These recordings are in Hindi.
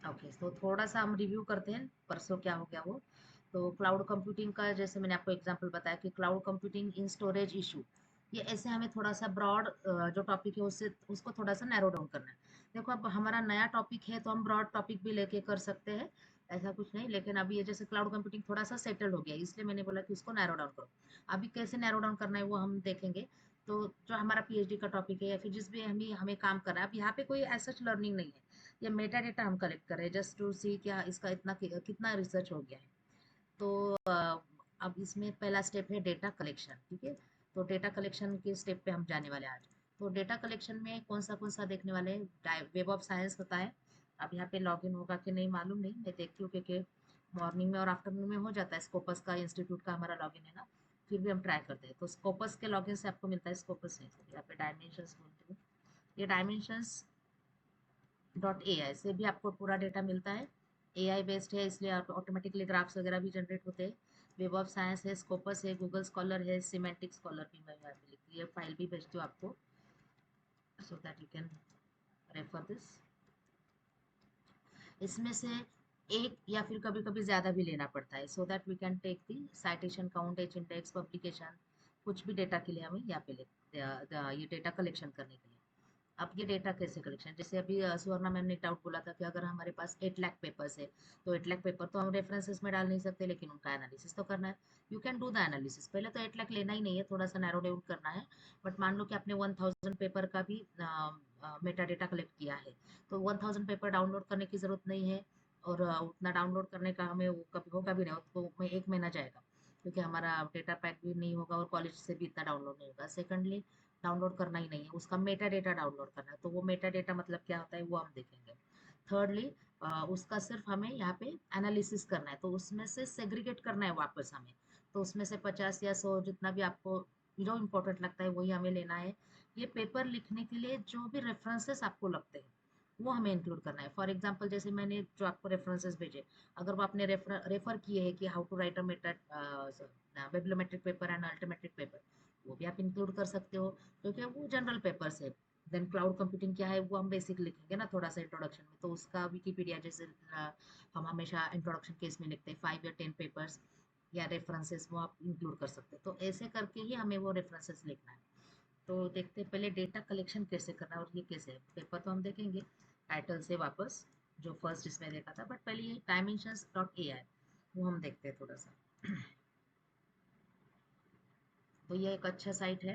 ओके, तो थोड़ा सा हम रिव्यू करते हैं परसों क्या हो गया वो। तो क्लाउड कंप्यूटिंग का जैसे मैंने आपको एग्जांपल बताया कि cloud computing in storage issue, ये ऐसे हमें थोड़ा सा ब्रॉड जो टॉपिक है उससे उसको थोड़ा सा नैरो डाउन करना है। देखो अब हमारा नया टॉपिक है तो हम ब्रॉड टॉपिक भी लेके कर सकते हैं, ऐसा कुछ नहीं। लेकिन अभी ये जैसे क्लाउड कंप्यूटिंग थोड़ा सा सेटल्ड हो गया इसलिए मैंने बोला कि उसको नैरो डाउन करो। अभी कैसे नैरो डाउन करना है वो हम देखेंगे। तो जो हमारा पीएचडी का टॉपिक है या फिर जिस भी हमें हमें काम करना है, अब यहाँ पे कोई ऐसा लर्निंग नहीं है, ये मेटा डेटा हम कलेक्ट कर रहे हैं जस्ट टू सी क्या इसका इतना कितना रिसर्च हो गया है। तो अब इसमें पहला स्टेप है डेटा कलेक्शन, ठीक है। तो डेटा कलेक्शन के स्टेप पे हम जाने वाले हैं आज। तो डेटा कलेक्शन में कौन सा देखने वाले हैं, वेब ऑफ साइंस होता है। अब यहाँ पे लॉगिन होगा कि नहीं मालूम नहीं, मैं देखती हूँ क्योंकि मॉर्निंग में और आफ्टरनून में हो जाता है, स्कोपस का इंस्टीट्यूट का हमारा लॉगिन है ना। फिर भी हम ट्राई करते हैं, तो स्कोपस के लॉगिन से आपको मिलता है स्कोपस से। यहाँ पे डायमेंशंस बोलते हैं, ये डायमेंशंस डॉट ए आई से भी आपको पूरा डेटा मिलता है। ए आई बेस्ड है इसलिए ऑटोमेटिकली ग्राफ्स वगैरह भी जनरेट होते हैं। वेब ऑफ साइंस है, स्कोपस है, गूगल स्कॉलर है, सिमेंटिक स्कॉलर भी मैं यहाँ पे लिखती हूँ, फाइल भी भेजती हूँ आपको so that you can refer this. इसमें से एक या फिर कभी कभी ज़्यादा भी लेना पड़ता है so that we can take the citation count, H index, publication, कुछ भी डेटा के लिए हमें यहाँ पे ये डेटा कलेक्शन करने के लिए। अब ये डेटा कैसे कलेक्शन, जैसे अभी सुवर्णा मैम ने डाउट बोला था कि अगर हमारे पास 8 लाख पेपर्स है, तो 8 लाख पेपर तो हम रेफरेंसेस में डाल नहीं सकते, लेकिन उनका एनालिसिस तो करना है। You can do the analysis, पहले तो 8 लाख लेना ही नहीं है, थोड़ा सा नैरो डाउन करना है। बट मान लो कि आपने 1000 पेपर का भी मेटा डेटा कलेक्ट किया है, तो 1000 पेपर डाउनलोड करने की जरूरत नहीं है। और उतना डाउनलोड करने का हमें वो कभी होगा भी नहीं, उसको में 1 महीना जाएगा, क्योंकि हमारा डेटा पैक भी नहीं होगा और कॉलेज से भी इतना डाउनलोड नहीं होगा। सेकंडली डाउनलोड करना ही नहीं है, उसका मेटा डेटा डाउनलोड करना है, तो वो मेटा डेटा मतलब क्या होता है वो हम देखेंगे। थर्डली उसका सिर्फ हमें यहाँ पे एनालिसिस करना है, तो उसमें से सेग्रीगेट करना है वापस हमें। तो उसमें से 50 या 100 जितना भी आपको जो इम्पोर्टेंट लगता है वही हमें लेना है। ये पेपर लिखने के लिए जो भी रेफरेंसेस आपको लगते हैं वो हमें इंक्लूड करना है। फॉर एग्जाम्पल जैसे मैंने जो आपको रेफरेंसेस भेजे, अगर वो आपने रेफर किए हैं कि how to write a meta bibliometric paper and altmetric paper, वो भी आप इंक्लूड कर सकते हो, क्योंकि वो जनरल पेपर्स है। देन क्लाउड कंप्यूटिंग क्या है वो हम बेसिक लिखेंगे ना थोड़ा सा इंट्रोडक्शन में, तो उसका विकिपीडिया जैसे हम हमेशा इंट्रोडक्शन केस में लिखते हैं 5 या 10 पेपर्स या रेफरेंसेस, वो आप इंक्लूड कर सकते हैं। तो ऐसे करके ही हमें वो रेफरेंसेस लिखना है। तो देखते हैं पहले डेटा कलेक्शन कैसे करना है और ये कैसे है। पेपर तो हम देखेंगे टाइटल से वापस, जो फर्स्ट इसमें देखा था, बट पहले ये डायमेंशंस डॉट ए आई वो हम देखते हैं थोड़ा सा। तो ये एक अच्छा साइट है।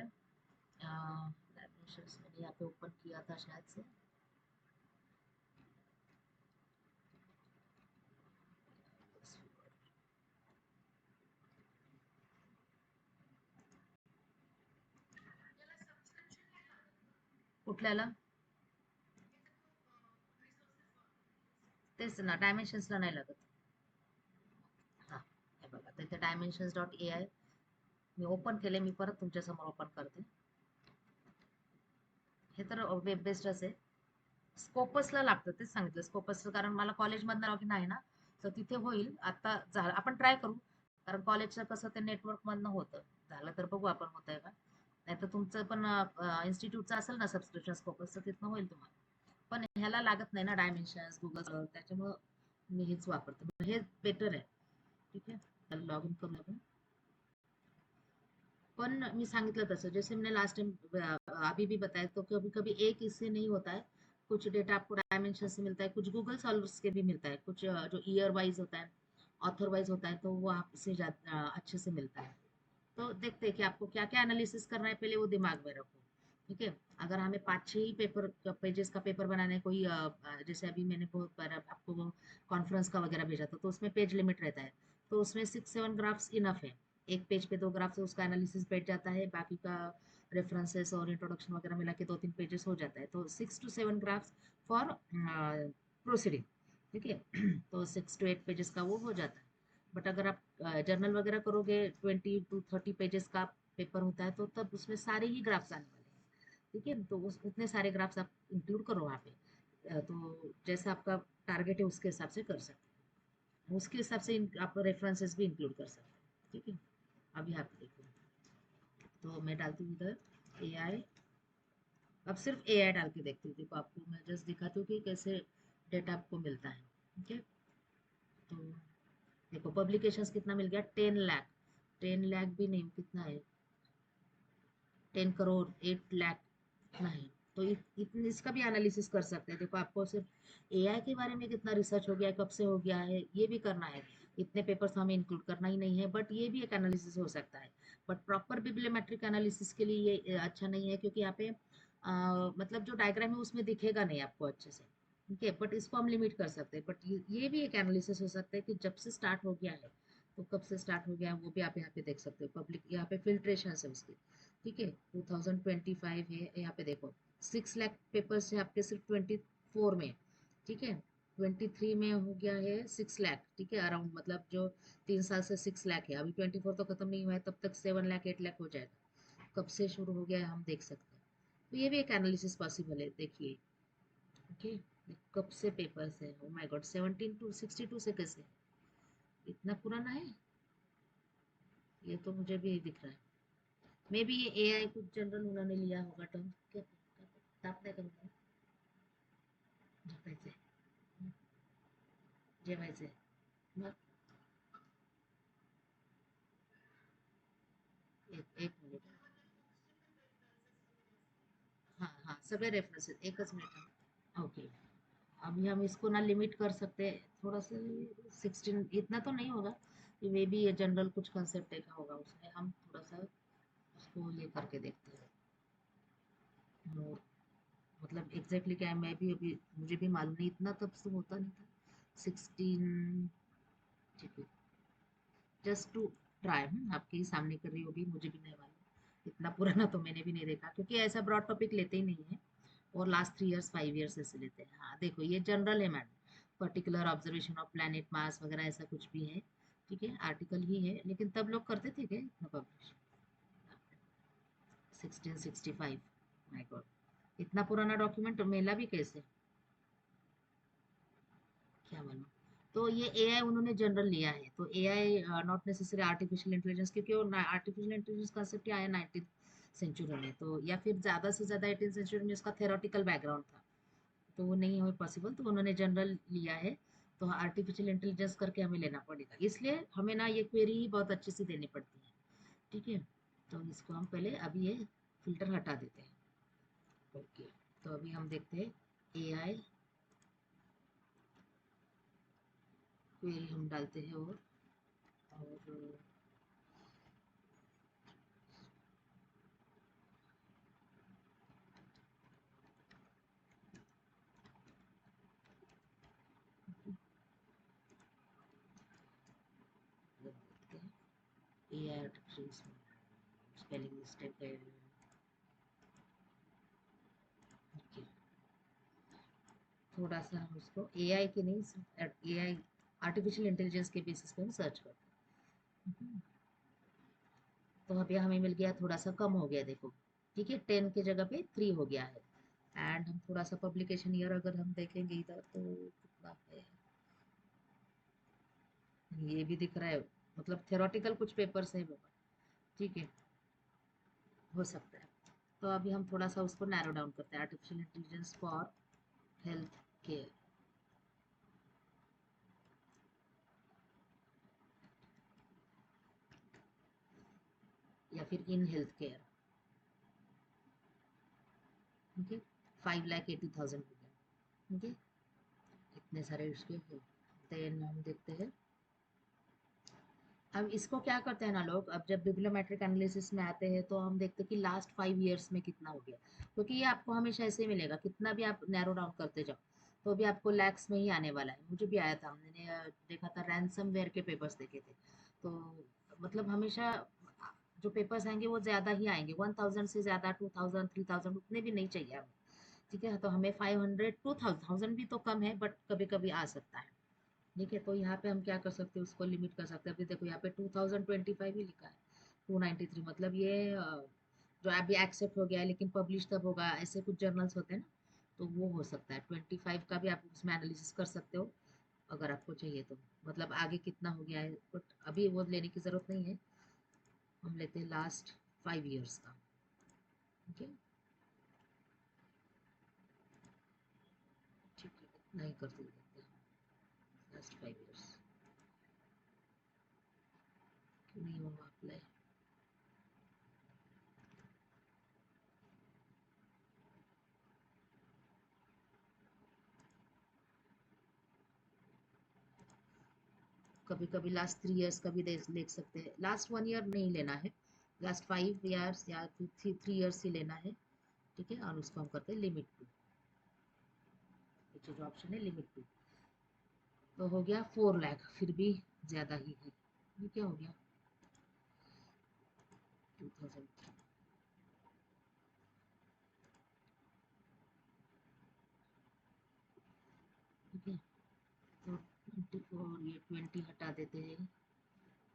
डायमेंशंस मैंने यहाँ पे ओपन किया था शायद से। कुठल्याला? तेच ना, डायमेन्शन्सला नाही लागत. हां, हे बघा तर इथे dimensions dot A I me open केले, मी परत तुमच्यासमोर ओपन करते. हे तर वेब बेस्डच आहे. स्कोपसला लागतं तेच सांगितलं स्कोपसचं, कारण मला कॉलेजमधनं लॉगिन आहे ना, तर तिथे होईल. आता झालं, आपण ट्राय करू, कारण कॉलेजचं कसं ते नेटवर्कमधनं होतं. झालं तर बघू आपण होतंय का. नाहीतर तुमचं पण इन्स्टिट्यूटचं असेल ना सबस्क्रिप्शन स्कोपसचं, तिथनं होईल तुम्हाला. पण ह्याला लागत नाही ना डायमेन्शन्स गुगल, त्याच्यामुळं मी हेच वापरते, हे बेटर आहे. ठीक है, लॉग इन करूया आपण. पण मी सांगितलं तसं, जैसे मैंने लास्ट टाइम अभी भी बताया, तो कभी कभी एक इससे नहीं होता है। कुछ डेटा आपको डायमेंशन से मिलता है, कुछ गूगल सॉल्वर्स के भी मिलता है, कुछ जो ईयर वाइज होता है, ऑथर वाइज होता है, तो वो आपसे अच्छे से मिलता है। तो देखते हैं कि आपको क्या क्या एनालिसिस करना है, पहले वो दिमाग में रखो। ठीक है, अगर हमें 5-6 ही पेपर पेजेस का पेपर बनाना है, कोई जैसे अभी मैंने बहुत बार आपको वो कॉन्फ्रेंस का वगैरह भेजा था, तो उसमें पेज लिमिट रहता है, तो उसमें 6-7 ग्राफ्स इनफ है। एक पेज पे 2 ग्राफ से उसका एनालिसिस बैठ जाता है, बाकी का रेफरेंसेस और इंट्रोडक्शन वगैरह मिला के 2-3 पेजेस हो जाता है, तो 6 to 7 ग्राफ्स फॉर प्रोसीडिंग। ठीक है, तो 6 to 8 पेजेस का वो हो जाता है। बट अगर आप जर्नल वगैरह करोगे, 20 to 30 पेजेस का पेपर होता है, तो तब उसमें सारे ही ग्राफ्स आने वाले हैं। ठीक है, तो उस उतने सारे ग्राफ्स आप इंक्लूड करो वहाँ पे। तो जैसा आपका टारगेट है उसके हिसाब से कर सकते हैं, उसके हिसाब से आप रेफरेंसेस भी इंक्लूड कर सकते हैं। ठीक है, अभी आप देखो, तो मैं डालती हूँ इधर ए आई। अब सिर्फ ए आई डाल के देखती हूँ, देखो आपको मैं जस्ट दिखाती हूँ कि कैसे डेटा आपको मिलता है। ठीक है। तो देखो पब्लिकेशंस कितना मिल गया, 10 लाख, 10 लाख भी नहीं, कितना है, 10 करोड़, 8 लाख, इतना है। तो इतने इसका भी एनालिसिस कर सकते हैं। देखो आपको सिर्फ एआई के बारे में कितना रिसर्च हो गया है, कब से हो गया है, ये भी करना है। इतने पेपर्स तो हमें इंक्लूड करना ही नहीं है, बट ये भी एक एनालिसिस हो सकता है। बट प्रॉपर बिब्लियोमेट्रिक एनालिसिस के लिए ये अच्छा नहीं है, क्योंकि यहाँ पे मतलब जो डायग्राम है उसमें दिखेगा नहीं आपको अच्छे से। ठीक है, बट इसको हम लिमिट कर सकते हैं। बट ये भी एक एनालिसिस हो सकता है कि जब से स्टार्ट हो गया है, तो कब से स्टार्ट हो गया है वो भी आप यहाँ पे देख सकते हो। पब्लिक यहाँ पे फिल्ट्रेशन है उसकी। ठीक है, 2025 है, यहाँ पे देखो 6 लाख पेपर्स है आपके सिर्फ 24 में। ठीक है, 23 में हो गया है 6 लाख। ठीक है, अराउंड, मतलब जो 3 साल से 6 लाख है, अभी 24 तो खत्म नहीं हुआ है, तब तक 7 लाख 8 लाख हो जाएगा। कब से शुरू हो गया है हम देख सकते हैं। तो ये भी एक एनालिसिस पॉसिबल है, देखिए। ओके, कब से पेपर्स है, ओ माय गॉड, 17 to 62 से कैसे, इतना पुराना है। ये तो मुझे भी दिख रहा है। मे बी ये एआई कुछ जनरल उन्होंने लिया होगा टर्म, क्या तापने करूँगा झपायचे जेवायचे मग एक मिनिट। हाँ हाँ, सगळे रेफरेंसेस, एकच मिनिट। ओके, अभी हम इसको ना लिमिट कर सकते हैं थोड़ा सा, 16, इतना तो नहीं होगा। मे बी ये जनरल कुछ कंसेप्ट देखा होगा उसने, हम थोड़ा सा उसको ये करके देखते हैं। मोर, मतलब एग्जैक्टली क्या है, मैं भी अभी, मुझे भी मालूम नहीं, इतना तब से होता नहीं था। 16, ठीक है, जस्ट टू ट्राई, आपके ही सामने कर रही हो, भी मुझे भी नहीं मालूम, इतना पुराना तो मैंने भी नहीं देखा, क्योंकि ऐसा ब्रॉड टॉपिक लेते ही नहीं है। और लास्ट 3 इयर्स 5 इयर्स ऐसे लेते हैं। हाँ देखो, ये जनरल है madam, particular observation of planet mass वगैरह ऐसा कुछ भी है। ठीक है, आर्टिकल ही है, लेकिन तब लोग करते थे क्या इतना पब्लिश। 1665, माय गॉड, इतना पुराना डॉक्यूमेंट मेला भी कैसे, क्या मालूम। तो ये एआई उन्होंने जनरल लिया है, तो AI not necessary artificial intelligence, क्योंकि वो आर्टिफिशियल इंटेलिजेंस कॉन्सेप्ट आया 19th सेंचुरी में, तो या फिर ज़्यादा से ज़्यादा 18th सेंचुरी में उसका थेरोटिकल बैकग्राउंड था, तो वो नहीं हो पॉसिबल, तो उन्होंने जनरल लिया है। तो आर्टिफिशियल इंटेलिजेंस करके हमें लेना पड़ेगा, इसलिए हमें ना ये क्वेरी ही बहुत अच्छे से देनी पड़ती है। ठीक है, तो इसको हम पहले अभी ये फिल्टर हटा देते हैं। ओके, तो अभी हम देखते हैं एआई क्वेरी हम डालते हैं, और देखते हैं एआई आर्टिफिशियल स्पेलिंग मिस्टेक है। ओके, थोड़ा सा हम उसको एआई के नहीं, सिर्फ एआई आर्टिफिशियल इंटेलिजेंस के बेसिस पे हम सर्च करते हैं। तो अभी हमें मिल गया, थोड़ा सा कम हो गया देखो। ठीक है, 10 की जगह पे 3 हो गया है। एंड हम थोड़ा सा पब्लिकेशन ईयर अगर हम देखेंगे इधर, तो कितना है, ये भी दिख रहा है, मतलब थ्योरेटिकल कुछ पेपर्स है वो। ठीक है, हो सकता है। तो अभी हम थोड़ा सा उसको नैरो डाउन करते हैं, artificial intelligence for health care, या फिर इन हेल्थ केयर। ठीक है, 5,80,000 हो गया। ठीक है, इतने सारे उसके, देन हम देखते हैं। अब इसको क्या करते हैं ना लोग, अब जब बिब्लियोमेट्रिक एनालिसिस में आते हैं, तो हम देखते हैं कि लास्ट 5 इयर्स में कितना हो गया, क्योंकि ये आपको हमेशा ऐसे ही मिलेगा, कितना भी आप नैरो डाउन करते जाओ, तो भी आपको लैक्स में ही आने वाला है। मुझे भी आया था, मैंने देखा था, रैंसम वेयर के पेपर्स देखे थे। तो मतलब हमेशा जो पेपर्स आएंगे वो ज़्यादा ही आएंगे, 1000 से ज़्यादा, 2000 3000 उतने भी नहीं चाहिए हमें। ठीक है, तो हमें 500 2000 भी तो कम है, बट कभी कभी आ सकता है। ठीक है, तो यहाँ पे हम क्या कर सकते हैं, उसको लिमिट कर सकते हैं। अभी देखो यहाँ पे 2025 ही लिखा है, 293, मतलब ये जो अभी एक्सेप्ट हो गया है, लेकिन पब्लिश तब होगा, ऐसे कुछ जर्नल्स होते हैं ना, तो वो हो सकता है 25 का भी आप उसमें एनालिसिस कर सकते हो, अगर आपको चाहिए तो। मतलब आगे कितना हो गया है, बट अभी वो लेने की ज़रूरत नहीं है, हम लेते हैं लास्ट 5 इयर्स का। ठीक है, ठीक है, नहीं कर सकते हैं। Last 5 years minimum apply. कभी कभी लास्ट 3 years का भी देख सकते हैं, लास्ट 1 year नहीं लेना है, लास्ट 5 years या 3 years ही लेना है। ठीक है, और उसको हम करते हैं लिमिट टू, जो ऑप्शन है लिमिट टू। तो हो गया 4 लाख, फिर भी ज़्यादा ही है। ये क्या हो गया 2000। ठीक है, तो 24, ये 20 हटा देते हैं,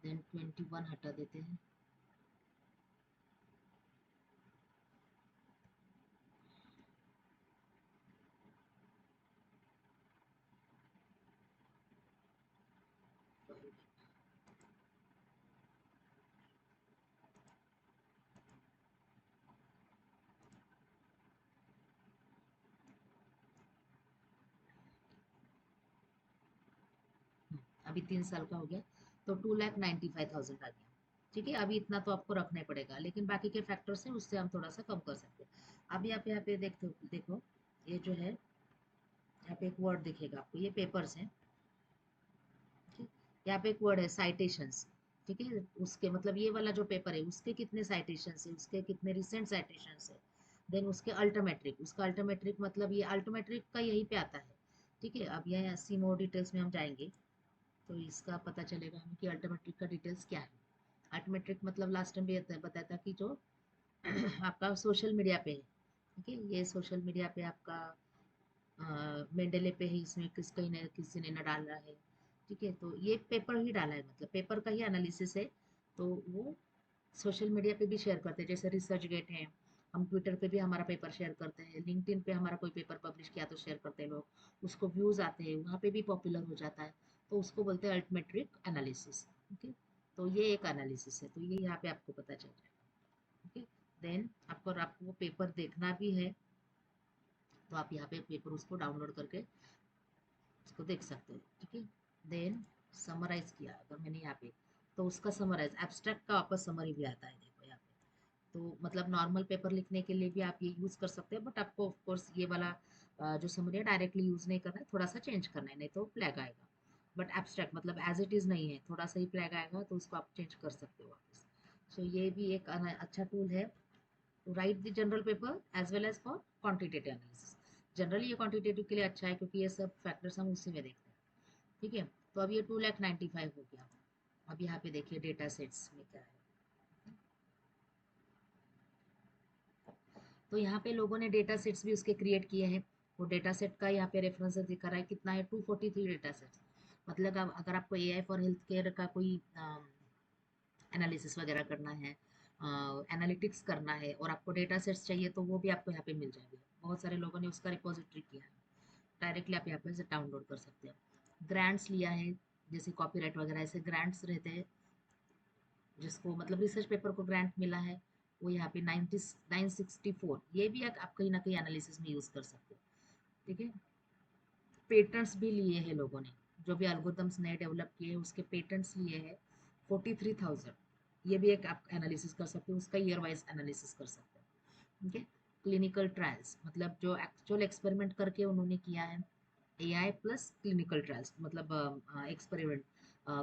देन 21 हटा देते हैं। अभी 3 साल का हो गया, तो 2,95,000 आ गया। ठीक है, अभी इतना तो आपको रखना ही पड़ेगा, लेकिन बाकी के फैक्टर्स हैं उससे हम थोड़ा सा कम कर सकते हैं। अभी आप यहाँ पे देखो, ये जो है यहाँ पे एक वर्ड दिखेगा आपको, ये पेपर्स हैं। ठीक, यहाँ पे एक वर्ड है साइटेशंस। ठीक है, उसके मतलब ये वाला जो पेपर है उसके कितने साइटेशंस है, उसके कितने रिसेंट साइटेशंस है। देन उसके अल्टरमेट्रिक, उसका अल्टरमेट्रिक मतलब ये अल्टरमेट्रिक का यही पे आता है। ठीक है, अब यहाँ सी मोर डिटेल्स में हम जाएंगे तो इसका पता चलेगा हमें कि अल्टरमेट्रिक का डिटेल्स क्या है। अल्टरमेट्रिक मतलब लास्ट टाइम भी बताया था कि जो आपका सोशल मीडिया पे है। ठीक है, ये सोशल मीडिया पे आपका मेंडले पे ही, इसमें कहीं ने किसी ने न डाला है। ठीक है, तो ये पेपर ही डाला है, मतलब पेपर का ही एनालिसिस है। तो वो सोशल मीडिया पे भी शेयर करते हैं, जैसे रिसर्च गेट है, हम ट्विटर पे भी हमारा पेपर शेयर करते हैं, लिंक्डइन पे हमारा कोई पेपर पब्लिश किया तो शेयर करते हैं लोग, उसको व्यूज आते हैं, वहाँ पे भी पॉपुलर हो जाता है। तो उसको बोलते हैं अल्टमेट्रिक एनालिसिस। ओके, तो ये एक एनालिसिस है, तो ये यहाँ पे आपको पता चल जाएगा। ओके, देन आपको वो पेपर देखना भी है, तो आप यहाँ पे पेपर उसको डाउनलोड करके उसको देख सकते हो। ठीक है, देन समराइज किया अगर मैंने यहाँ पे, तो उसका समराइज एब्स्ट्रैक्ट का वापस समरी भी आता है, देखो यहाँ पे। तो मतलब नॉर्मल पेपर लिखने के लिए भी आप ये यूज़ कर सकते हैं, बट आपको ऑफ कोर्स ये वाला जो समरी है डायरेक्टली यूज़ नहीं करना है, थोड़ा सा चेंज करना है, नहीं तो फ्लैग आएगा। बट एब्स्ट्रैक्ट मतलब एज इट इज़ नहीं है, थोड़ा सा ही फ्लैग आएगा, तो उसको आप चेंज कर सकते हो वापस। सो ये भी एक अच्छा टूल है to write the journal paper as well as for quantitative analysis. Generally ये क्वांटिटेटिव के लिए अच्छा है, क्योंकि ये सब फैक्टर्स हम उसी में देखते हैं। ठीक है, तो अब ये 2,95,000 हो गया। अब यहाँ पे देखिए डेटा सेट्स में क्या है। तो यहाँ पे लोगों ने डेटा सेट्स भी उसके क्रिएट किए हैं। वो डेटा सेट का यहाँ पे रेफरेंस दिखा रहा है कितना है, 243 डेटा सेट्स। मतलब अगर आपको एआई फॉर हेल्थ केयर का कोई एनालिसिस वगैरह करना है, एनालिटिक्स करना है, और आपको डेटा सेट्स चाहिए, तो वो भी आपको यहाँ पे मिल जाएंगे। बहुत सारे लोगों ने उसका रिपोजिटरी किया है, डायरेक्टली आप यहाँ पे से डाउनलोड कर सकते हो। ग्रांट्स लिया है, जैसे कॉपीराइट वगैरह ऐसे ग्रांट्स रहते हैं, जिसको मतलब रिसर्च पेपर को ग्रांट मिला है, वो यहाँ पे 964, ये भी आप कहीं ना कहीं एनालिसिस में यूज कर सकते हो। ठीक है, पेटेंट्स भी लिए हैं लोगों ने, जो भी एल्गोरिथम्स नए डेवलप किए हैं उसके पेटेंट्स लिए हैं 43,000। ये भी एक आप एनालिसिस कर सकते हो, उसका ईयर वाइज एनालिसिस कर सकते हो। ठीक है, क्लिनिकल ट्रायल्स मतलब जो एक्चुअल एक्सपेरिमेंट करके उन्होंने किया है, एआई प्लस क्लिनिकल ट्रायल्स मतलब एक्सपेरिमेंट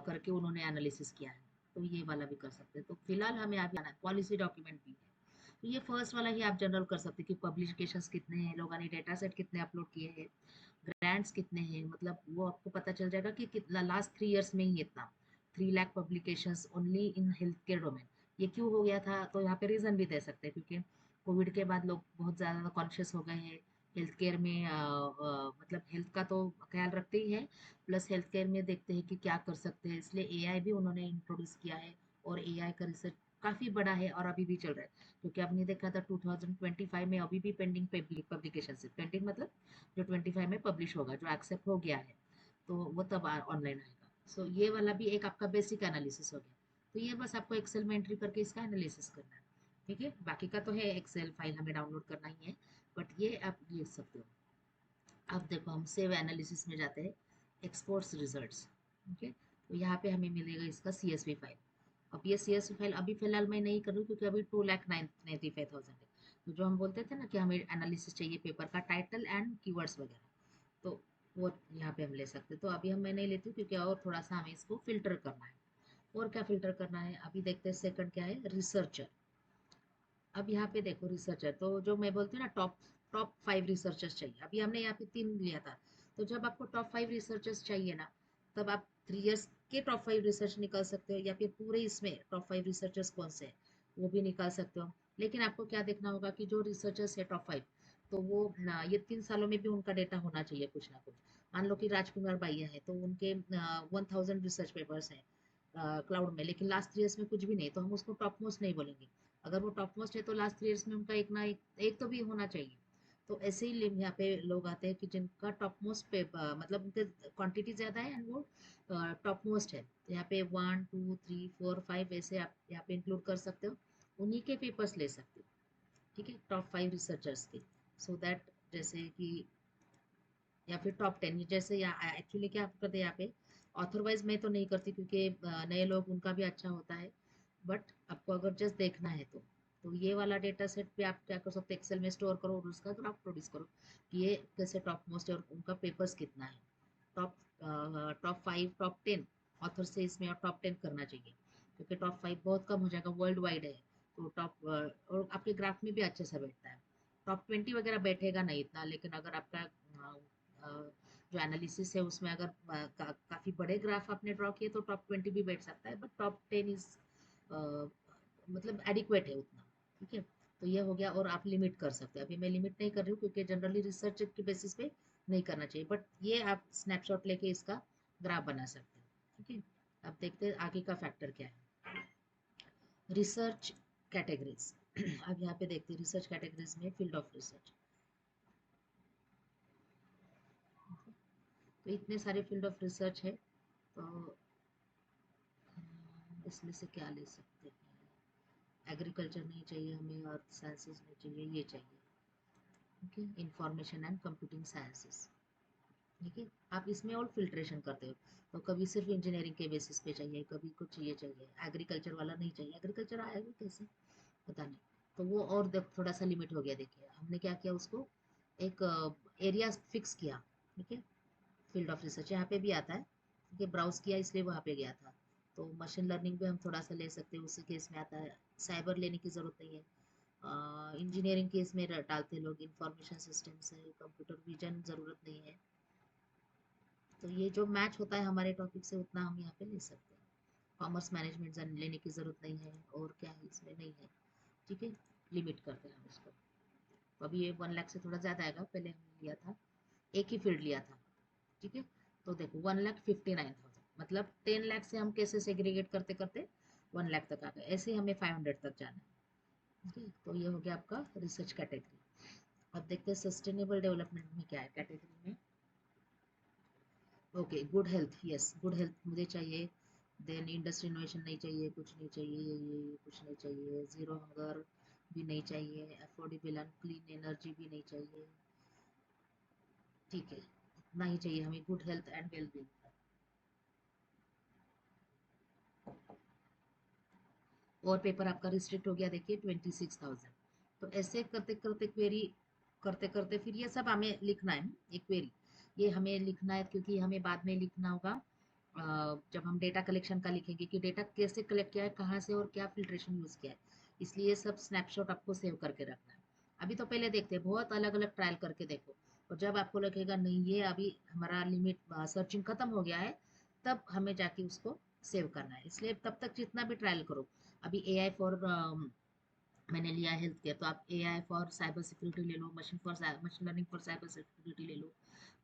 करके उन्होंने एनालिसिस किया है, तो ये वाला भी कर सकते हैं। तो फिलहाल हमें अभी आना है पॉलिसी डॉक्यूमेंट भी है, तो ये फर्स्ट वाला ही आप जनरल कर सकते हैं कि पब्लिकेशंस कितने हैं, लोगों ने डेटा सेट कितने अपलोड किए हैं, ग्रांट्स कितने हैं, मतलब वो आपको पता चल जाएगा कि कितना लास्ट 3 years में ही इतना 3 lakh publications only in health care domain. ये क्यों हो गया था, तो यहाँ पे रीज़न भी दे सकते हैं, क्योंकि कोविड के बाद लोग बहुत ज़्यादा कॉन्शियस हो गए हैं हेल्थ केयर में, मतलब हेल्थ का तो ख्याल रखते ही हैं, प्लस हेल्थ केयर में देखते हैं कि क्या कर सकते हैं, इसलिए एआई भी उन्होंने इंट्रोड्यूस किया है। और एआई का रिसर्च काफ़ी बड़ा है और अभी भी चल रहा है, क्योंकि आपने देखा था 2025 में अभी भी पेंडिंग पब्लिकेशन है, पेंडिंग मतलब जो 25 में पब्लिश होगा, जो एक्सेप्ट हो गया है, तो वो तब ऑनलाइन आएगा। सो ये वाला भी एक आपका बेसिक एनालिसिस हो गया। तो ये बस आपको एक्सेल में एंट्री करके इसका एनालिसिस करना है। ठीक है, बाकी का तो है, एक्सेल फाइल हमें डाउनलोड करना ही है, बट ये आप लिख सकते हो। अब देखो हम सेव एनालिसिस में जाते हैं। Exports results. ओके, तो यहाँ पे हमें मिलेगा इसका CSV फाइल। अब ये CSV फाइल अभी फिलहाल मैं नहीं कर रही हूँ क्योंकि अभी 2,95,000 है। तो जो हम बोलते थे ना कि हमें एनालिसिस चाहिए पेपर का टाइटल एंड कीवर्ड्स वगैरह, तो वो यहाँ पे हम ले सकते हैं। तो अभी हम मैं नहीं लेती हूँ क्योंकि और थोड़ा सा हमें इसको फिल्टर करना है। और क्या फिल्टर करना है अभी देखते हैं। सेकंड क्या है, रिसर्चर। अब यहाँ पे देखो रिसर्चर, तो जो मैं बोलती हूँ ना टॉप टॉप 5 रिसर्चर्स चाहिए। अभी हमने यहाँ पे 3 लिया था। तो जब आपको टॉप 5 रिसर्चर्स चाहिए ना, तब आप 3 इयर्स के टॉप 5 रिसर्च निकाल सकते हो, या फिर पूरे इसमें टॉप 5 रिसर्चर्स कौन से हैं वो भी निकाल सकते हो। लेकिन आपको क्या देखना होगा कि जो रिसर्चर्स है टॉप 5, तो वो ना ये 3 सालों में भी उनका डेटा होना चाहिए कुछ ना कुछ। मान लो कि राजकुमार बाहिया है तो उनके 1000 रिसर्च पेपर्स हैं क्लाउड में, लेकिन लास्ट 3 इयर्स में कुछ भी नहीं, तो हम उसको टॉप मोस्ट नहीं बोलेंगे। अगर वो टॉप मोस्ट है तो लास्ट 3 इयर्स में उनका एक ना एक तो भी होना चाहिए। तो ऐसे ही यहाँ पे लोग आते हैं कि जिनका टॉप मोस्ट पे मतलब उनके क्वांटिटी ज़्यादा है एंड वो टॉप मोस्ट है। तो यहाँ पे 1 2 3 4 5 ऐसे आप यहाँ पे इंक्लूड कर सकते हो, उन्हीं के पेपर्स ले सकते हो। ठीक है, टॉप 5 रिसर्चर्स के। सो दैट जैसे कि या फिर टॉप 10, जैसे यहाँ एक्चुअली क्या करते हैं यहाँ पे, ऑथर वाइज मैं तो नहीं करती क्योंकि नए लोग उनका भी अच्छा होता है। बट आपको अगर जस्ट देखना है तो ये वाला डेटा सेट पे आप क्या कर सकते हैं, एक्सेल में स्टोर करो और उसका ग्राफ प्रोड्यूस करो कि ये कैसे टॉप मोस्ट है और उनका पेपर्स कितना है। टॉप टॉप 5 टॉप 10 ऑथर से इसमें और टॉप 10 करना चाहिए, क्योंकि टॉप 5 बहुत कम हो जाएगा, वर्ल्ड वाइड है। तो टॉप और आपके ग्राफ में भी अच्छे से बैठता है। टॉप 20 वगैरह बैठेगा नहीं इतना, लेकिन अगर आपका जो एनालिसिस है उसमें अगर काफ़ी बड़े ग्राफ आपने ड्रॉ किए तो टॉप 20 भी बैठ सकता है, बट टॉप 10 इज मतलब एडिक्वेट है उतना। ठीक है, तो ये हो गया। और आप लिमिट कर सकते हैं, अभी मैं लिमिट नहीं कर रही हूँ क्योंकि जनरली रिसर्च के बेसिस पे नहीं करना चाहिए, बट ये आप स्नैपशॉट लेके इसका ग्राफ बना सकते हैं। ठीक है, अब देखते हैं आगे का फैक्टर क्या है, रिसर्च कैटेगरीज। अब यहाँ पे देखते हैं रिसर्च कैटेगरीज में फील्ड ऑफ रिसर्च। तो इतने सारे फील्ड ऑफ रिसर्च है, तो इसमें से क्या ले सकते हैं। एग्रीकल्चर नहीं चाहिए हमें, अर्थ साइंसेस नहीं चाहिए, ये चाहिए। Okay, information and computing sciences. ठीक है, आप इसमें और फिल्ट्रेशन करते हो, तो कभी सिर्फ इंजीनियरिंग के बेसिस पे चाहिए, कभी कुछ ये चाहिए, एग्रीकल्चर वाला नहीं चाहिए। एग्रीकल्चर आएगा कैसे पता नहीं। तो वो और थोड़ा सा लिमिट हो गया। देखिए हमने क्या किया, उसको एक एरिया फिक्स किया। ठीक है, फील्ड ऑफ रिसर्च यहाँ पे भी आता है, ठीक है, ब्राउज किया इसलिए वहाँ पे गया था। तो मशीन लर्निंग भी हम थोड़ा सा ले सकते हैं, उसी केस में आता है। साइबर लेने की ज़रूरत नहीं है। इंजीनियरिंग केस में डालते हैं लोग, इंफॉर्मेशन सिस्टम्स है, कंप्यूटर विजन ज़रूरत नहीं है। तो ये जो मैच होता है हमारे टॉपिक से उतना हम यहाँ पे ले सकते हैं। कॉमर्स मैनेजमेंट लेने की ज़रूरत नहीं है, और क्या है इसमें नहीं है। ठीक है, लिमिट करते हैं हम इसको। तो अभी ये 1 लाख से थोड़ा ज़्यादा आएगा, पहले हमने लिया था एक ही फील्ड लिया था। ठीक है, तो देखो 1,59,000, मतलब 10 लाख से हम कैसे सेग्रीगेट करते करते 1 लाख तक आ गए। ऐसे हमें 500 तक जाना है। ठीक है, तो ये हो गया आपका रिसर्च कैटेगरी। अब देखते हैं सस्टेनेबल डेवलपमेंट में क्या है कैटेगरी में। Okay, good health, yes good health मुझे चाहिए। देन इंडस्ट्री इनोवेशन नहीं चाहिए, कुछ नहीं चाहिए, ये कुछ नहीं चाहिए, जीरो हंगर भी नहीं चाहिए, अफोर्डेबल एंड क्लीन एनर्जी भी नहीं चाहिए। ठीक है, इतना ही चाहिए हमें, गुड हेल्थ एंड वेलबींग। और पेपर आपका रिस्ट्रिक्ट हो गया, देखिए 26,000। तो ऐसे करते करते क्वेरी करते करते फिर ये सब हमें लिखना है, एक क्वेरी ये हमें लिखना है, क्योंकि हमें बाद में लिखना होगा जब हम डेटा कलेक्शन का लिखेंगे कि डेटा कैसे कलेक्ट किया है, कहाँ से और क्या फिल्ट्रेशन यूज़ किया है। इसलिए सब स्नैपशॉट आपको सेव करके रखना है। अभी तो पहले देखते हैं, बहुत अलग अलग ट्रायल करके देखो, और जब आपको लगेगा नहीं ये अभी हमारा लिमिट सर्चिंग खत्म हो गया है, तब हमें जाके उसको सेव करना है। इसलिए तब तक जितना भी ट्रायल करो। अभी AI फॉर मैंने लिया है हेल्थ केयर, तो आप AI फॉर साइबर सिक्योरिटी ले लो, machine learning for cyber security ले लो।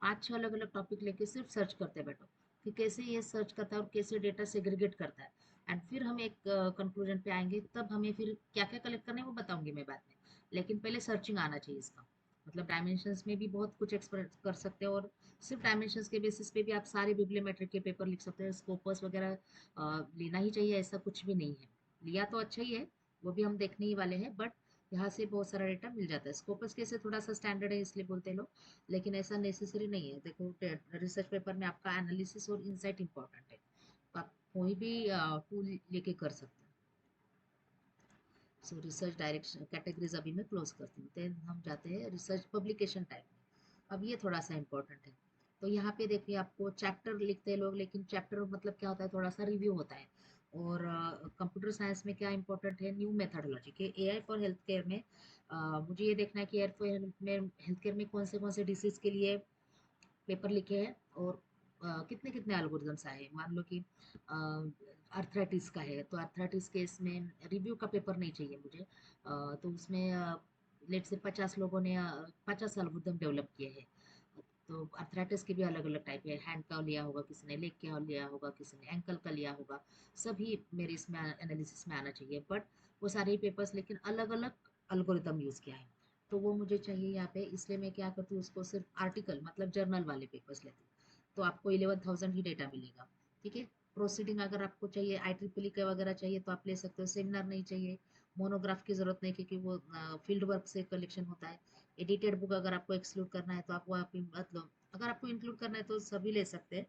5 6 अलग अलग टॉपिक लेके सिर्फ सर्च करते बैठो कि कैसे ये सर्च करता है और कैसे डेटा सेग्रीगेट करता है। एंड फिर हम एक कंक्लूजन पे आएंगे, तब हमें फिर क्या क्या कलेक्ट करना है वो बताऊंगी मैं बाद में। लेकिन पहले सर्चिंग आना चाहिए इसका। मतलब डायमेंशंस में भी बहुत कुछ एक्सप्रेस कर सकते हो, और सिर्फ डायमेंशंस के बेसिस पे भी आप सारे बिब्लियोमेट्रिक के पेपर लिख सकते हो। स्कोपस वगैरह लेना ही चाहिए, ऐसा कुछ भी नहीं है। लिया तो अच्छा ही है, वो भी हम देखने ही वाले हैं, बट यहाँ से बहुत सारा डेटा मिल जाता है। स्कोपस कैसे थोड़ा सा स्टैंडर्ड है इसलिए बोलते हैं लोग, लेकिन ऐसा नेसेसरी नहीं है। देखो रिसर्च पेपर में आपका एनालिसिस और इंसाइट इंपॉर्टेंट है, तो आप कोई भी टूल लेके कर सकते हैं। सो रिसर्च डायरेक्शन कैटेगरीज अभी मैं क्लोज करती हूँ। देन हम जाते हैं रिसर्च पब्लिकेशन टाइप में। अब ये थोड़ा सा इंपॉर्टेंट है। तो यहाँ पे देखिए आपको चैप्टर लिखते हैं लोग, लेकिन चैप्टर मतलब क्या होता है, थोड़ा सा रिव्यू होता है। और कंप्यूटर साइंस में क्या इंपॉर्टेंट है, न्यू मेथडोलॉजी के एआई फॉर हेल्थ केयर में मुझे ये देखना है कि एआई फॉर हेल्थ केयर में कौन से डिसीज के लिए पेपर लिखे हैं, और कितने कितने एल्गोरिदम्स आए हैं। मान लो कि अर्थराइटिस का है, तो अर्थराइटिस केस में रिव्यू का पेपर नहीं चाहिए मुझे। तो उसमें लेट से 50 लोगों ने 50 एल्गोरिदम डेवलप किए हैं। तो अर्थराइटिस के भी अलग अलग टाइप है, हैंड का लिया होगा किसी ने, लेग का लिया होगा किसी ने, एंकल का लिया होगा। सभी मेरे इसमें एनालिसिस में आना चाहिए, बट वो सारे पेपर्स लेकिन अलग अलग अल्गोरिदम यूज़ किया है, तो वो मुझे चाहिए यहाँ पे। इसलिए मैं क्या करती हूँ, उसको सिर्फ आर्टिकल मतलब जर्नल वाले पेपर्स लेती हूँ, तो आपको 11,000 ही डेटा मिलेगा। ठीक है। प्रोसीडिंग अगर आपको चाहिए, IEEE के वगैरह चाहिए तो आप ले सकते हो। सेमिनार नहीं चाहिए, मोनोग्राफ की जरूरत नहीं, क्योंकि वो फील्ड वर्क से कलेक्शन होता है। एडिटेड बुक अगर आपको एक्सक्लूड करना है तो आप वो आप मतलब अगर आपको इंक्लूड करना है तो सभी ले सकते हैं,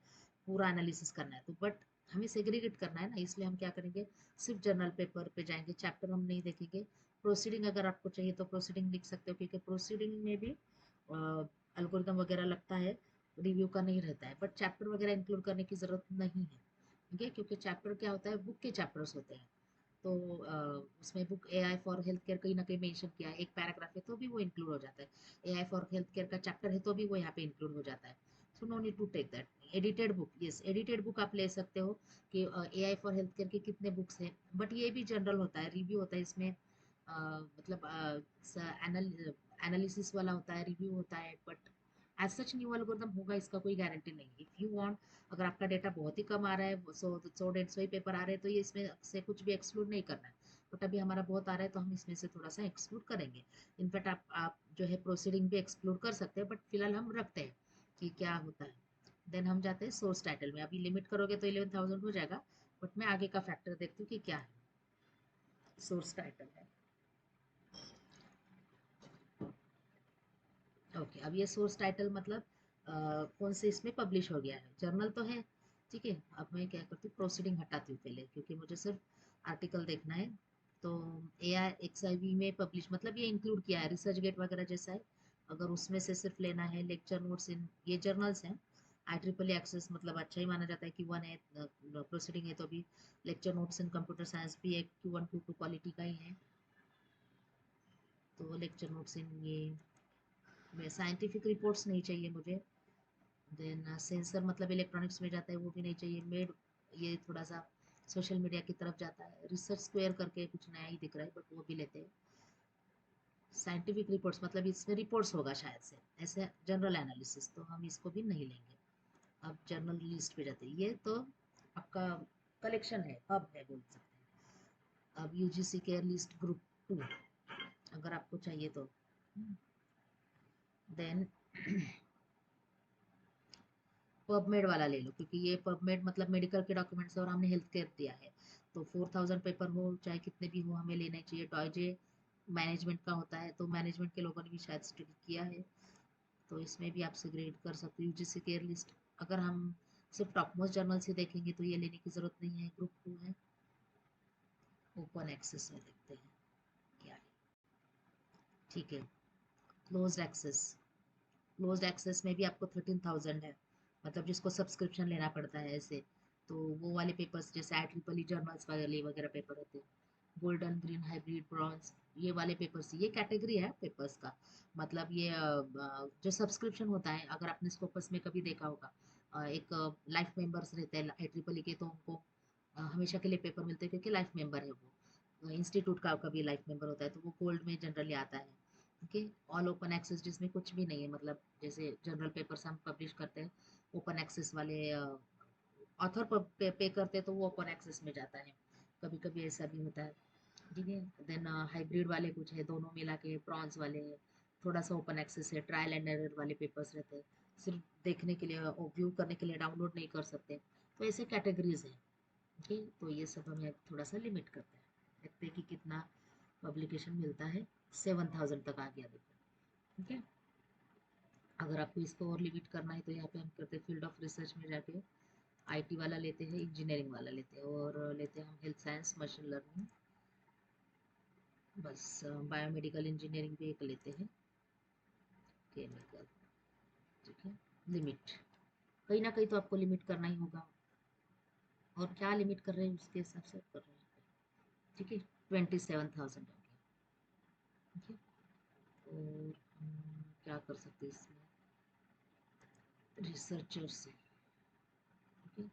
पूरा एनालिसिस करना है तो। बट हमें सेग्रीगेट करना है ना, इसलिए हम क्या करेंगे, सिर्फ जर्नल पेपर पे जाएंगे, चैप्टर हम नहीं देखेंगे। प्रोसीडिंग अगर आपको चाहिए तो प्रोसीडिंग लिख सकते हो, क्योंकि प्रोसीडिंग में भी अल्गोरिदम वगैरह लगता है, रिव्यू का नहीं रहता है। बट चैप्टर वगैरह इंक्लूड करने की ज़रूरत नहीं है। ठीक है, क्योंकि चैप्टर क्या होता है, बुक के चैप्टर्स होते हैं। तो उसमें book AI for health care कहीं ना कहीं मेंशन किया है, एक पैराग्राफ है तो भी वो इंक्लूड हो जाता है। एआई फॉर हेल्थ केयर का चैप्टर है तो भी वो यहाँ पे इंक्लूड हो जाता है। So no need to take that. Edited book, yes edited book आप ले सकते हो कि एआई फॉर हेल्थ केयर के कितने बुक्स हैं, बट ये भी जनरल होता है, रिव्यू होता है इसमें। मतलब एनालिसिस वाला होता है, रिव्यू होता है, but as such new algorithm होगा इसका कोई गारंटी नहीं। इफ़ यू वांट, अगर आपका डेटा बहुत ही कम आ रहा है, 100 150 ही पेपर आ रहे हैं, तो ये इसमें से कुछ भी एक्सक्लूड नहीं करना है। बट अभी हमारा बहुत आ रहा है तो हम इसमें से थोड़ा सा एक्सक्लूड करेंगे। इनफैक्ट आप जो है प्रोसीडिंग भी एक्सक्लूड कर सकते हैं, बट फिलहाल हम रखते हैं कि क्या होता है। देन हम जाते हैं सोर्स टाइटल में। अभी लिमिट करोगे तो 11,000 हो जाएगा, बट मैं आगे का फैक्टर देखती हूँ कि क्या है। सोर्स टाइटल है, ओके। अब ये सोर्स टाइटल मतलब कौन से इसमें पब्लिश हो गया है, जर्नल तो है। ठीक है, अब मैं क्या करती हूँ, प्रोसीडिंग हटाती हूँ पहले, क्योंकि मुझे सिर्फ आर्टिकल देखना है। तो AIXIV में पब्लिश मतलब ये इंक्लूड किया है, रिसर्च गेट वगैरह जैसा है। अगर उसमें से सिर्फ लेना है, लेक्चर नोट्स इन ये जर्नल्स हैं। IEEE एक्सेस मतलब अच्छा ही माना जाता है, Q1 है, प्रोसीडिंग है तो भी लेक्चर नोट्स इन कंप्यूटर साइंस भी एक Q1 Q2 क्वालिटी का ही है। तो लेक्चर नोट्स इन ये में साइंटिफिक रिपोर्ट्स नहीं चाहिए मुझे। देन सेंसर मतलब इलेक्ट्रॉनिक्स में जाता है, वो भी नहीं चाहिए। मेड ये थोड़ा सा सोशल मीडिया की तरफ जाता है। रिसर्च स्क्वायर करके कुछ नया ही दिख रहा है, बट वो भी लेते हैं। साइंटिफिक रिपोर्ट्स मतलब इसमें रिपोर्ट्स होगा शायद से, ऐसे जनरल एनालिसिस, तो हम इसको भी नहीं लेंगे। अब जर्नल लिस्ट पे जाते हैं, ये तो आपका कलेक्शन है, हब है बोल सकते हैं। अब UGC केयर लिस्ट ग्रुप 2 अगर आपको चाहिए तो। देन पबमेड वाला ले लो, क्योंकि ये पबमेड मतलब मेडिकल के डॉक्यूमेंट्स और हमने हेल्थ केयर दिया है। तो 4,000 पेपर हो चाहे कितने भी हो, हमें लेना ही चाहिए। डॉयजे मैनेजमेंट का होता है, तो मैनेजमेंट के लोगों ने भी शायद स्टडी किया है, तो इसमें भी आपसे ग्रेड कर सकते हो। UGC केयर लिस्ट अगर हम सिर्फ टॉप मोस्ट जर्नल से देखेंगे तो ये लेने की ज़रूरत नहीं है। ग्रुप 2 है, ओपन एक्सेस में देखते हैं क्या है। ठीक है, क्लोज एक्सेस। क्लोज्ड एक्सेस में भी आपको 13,000 है, मतलब जिसको सब्सक्रिप्शन लेना पड़ता है ऐसे। तो वो वाले पेपर्स जैसे IEEE जर्नल्स वाले वगैरह पेपर होते हैं, गोल्डन ग्रीन हाइब्रिड ब्रॉन्ज, ये वाले पेपर्स, ये कैटेगरी है पेपर्स का। मतलब ये जो सब्सक्रिप्शन होता है, अगर आपने स्कोपस में कभी देखा होगा, एक लाइफ मेंबर्स रहते हैं IEEE के, तो उनको हमेशा के लिए पेपर मिलते हैं, क्योंकि लाइफ मेंबर है वो। इंस्टीट्यूट का कभी लाइफ मेंबर होता है तो वो गोल्ड में जनरली आता है। ओके। ऑल ओपन एक्सेस जिसमें कुछ भी नहीं है, मतलब जैसे जनरल पेपर्स हम पब्लिश करते हैं, ओपन एक्सेस वाले ऑथर पे करते हैं तो वो ओपन एक्सेस में जाता है। कभी कभी ऐसा भी होता है। ठीक है। देन हाइब्रिड वाले कुछ है, दोनों मिला के ब्रॉन्ज वाले थोड़ा सा ओपन एक्सेस है। ट्रायल एंड एरर वाले पेपर्स रहते हैं, सिर्फ देखने के लिए और व्यू करने के लिए डाउनलोड नहीं कर सकते। तो ऐसे कैटेगरीज हैं। ओके, तो ये सब हमें थोड़ा सा लिमिट करते हैं, देखते हैं कि कितना पब्लिकेशन मिलता है 7000 तक आ गया देखो। ठीक है, अगर आपको इसको और लिमिट करना है तो यहाँ पे हम करते हैं फील्ड ऑफ रिसर्च में जाके आईटी वाला लेते हैं, इंजीनियरिंग वाला लेते हैं, और लेते हैं हम हेल्थ साइंस मशीन लर्निंग, बस बायोमेडिकल इंजीनियरिंग भी एक लेते हैं, केमिकल। ठीक है, लिमिट कहीं ना कहीं तो आपको लिमिट करना ही होगा, और क्या लिमिट कर रहे हैं उसके हिसाब से कर रहे हैं। ठीक है, 27,000 आ गया। ठीक है, और क्या कर सकते हैं इसमें, रिसर्चर से। ठीक है,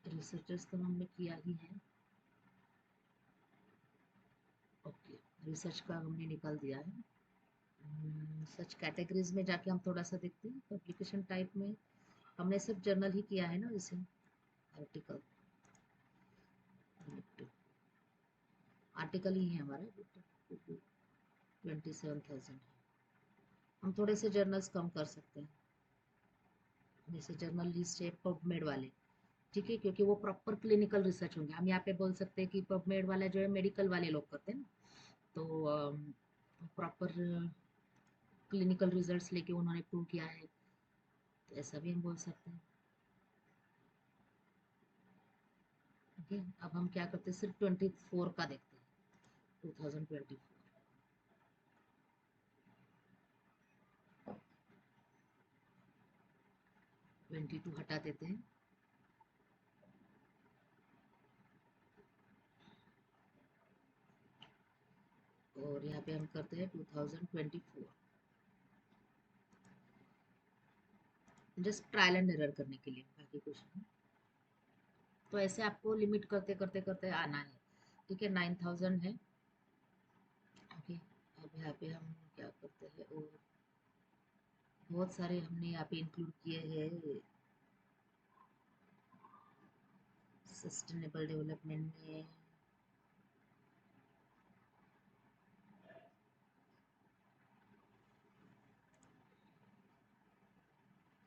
रिसर्चर्स तो हमने किया ही है। ओके, रिसर्च का हमने निकाल दिया है। सच कैटेगरीज में जाके हम थोड़ा सा देखते हैं, पब्लिकेशन टाइप में हमने सिर्फ जर्नल ही किया है ना इसे, आर्टिकल, आर्टिकल ही है हमारा, 27,000 है। हम थोड़े से जर्नल्स कम कर सकते हैं, जैसे जर्नल लिस्ट है पबमेड वाले। ठीक है, क्योंकि वो प्रॉपर क्लिनिकल रिसर्च होंगे। हम यहाँ पे बोल सकते हैं कि पबमेड वाला जो है मेडिकल वाले लोग करते हैं ना, तो प्रॉपर क्लिनिकल रिजल्ट्स लेके उन्होंने प्रूव किया है, तो ऐसा भी हम बोल सकते हैं। ठीक है, अब हम क्या करते हैं, सिर्फ 24 का देखते हैं, 2024, 22 हटा देते हैं, और यहाँ पे हम करते हैं 2024, जस्ट ट्रायल एंड एरर करने के लिए, बाकी कुछ नहीं। तो ऐसे आपको लिमिट करते करते करते आना है। ठीक है, 9,000 है। ओके, अब यहाँ पे हम क्या करते हैं, और बहुत सारे हमने यहाँ पे इंक्लूड किए हैं सस्टेनेबल डेवलपमेंट में।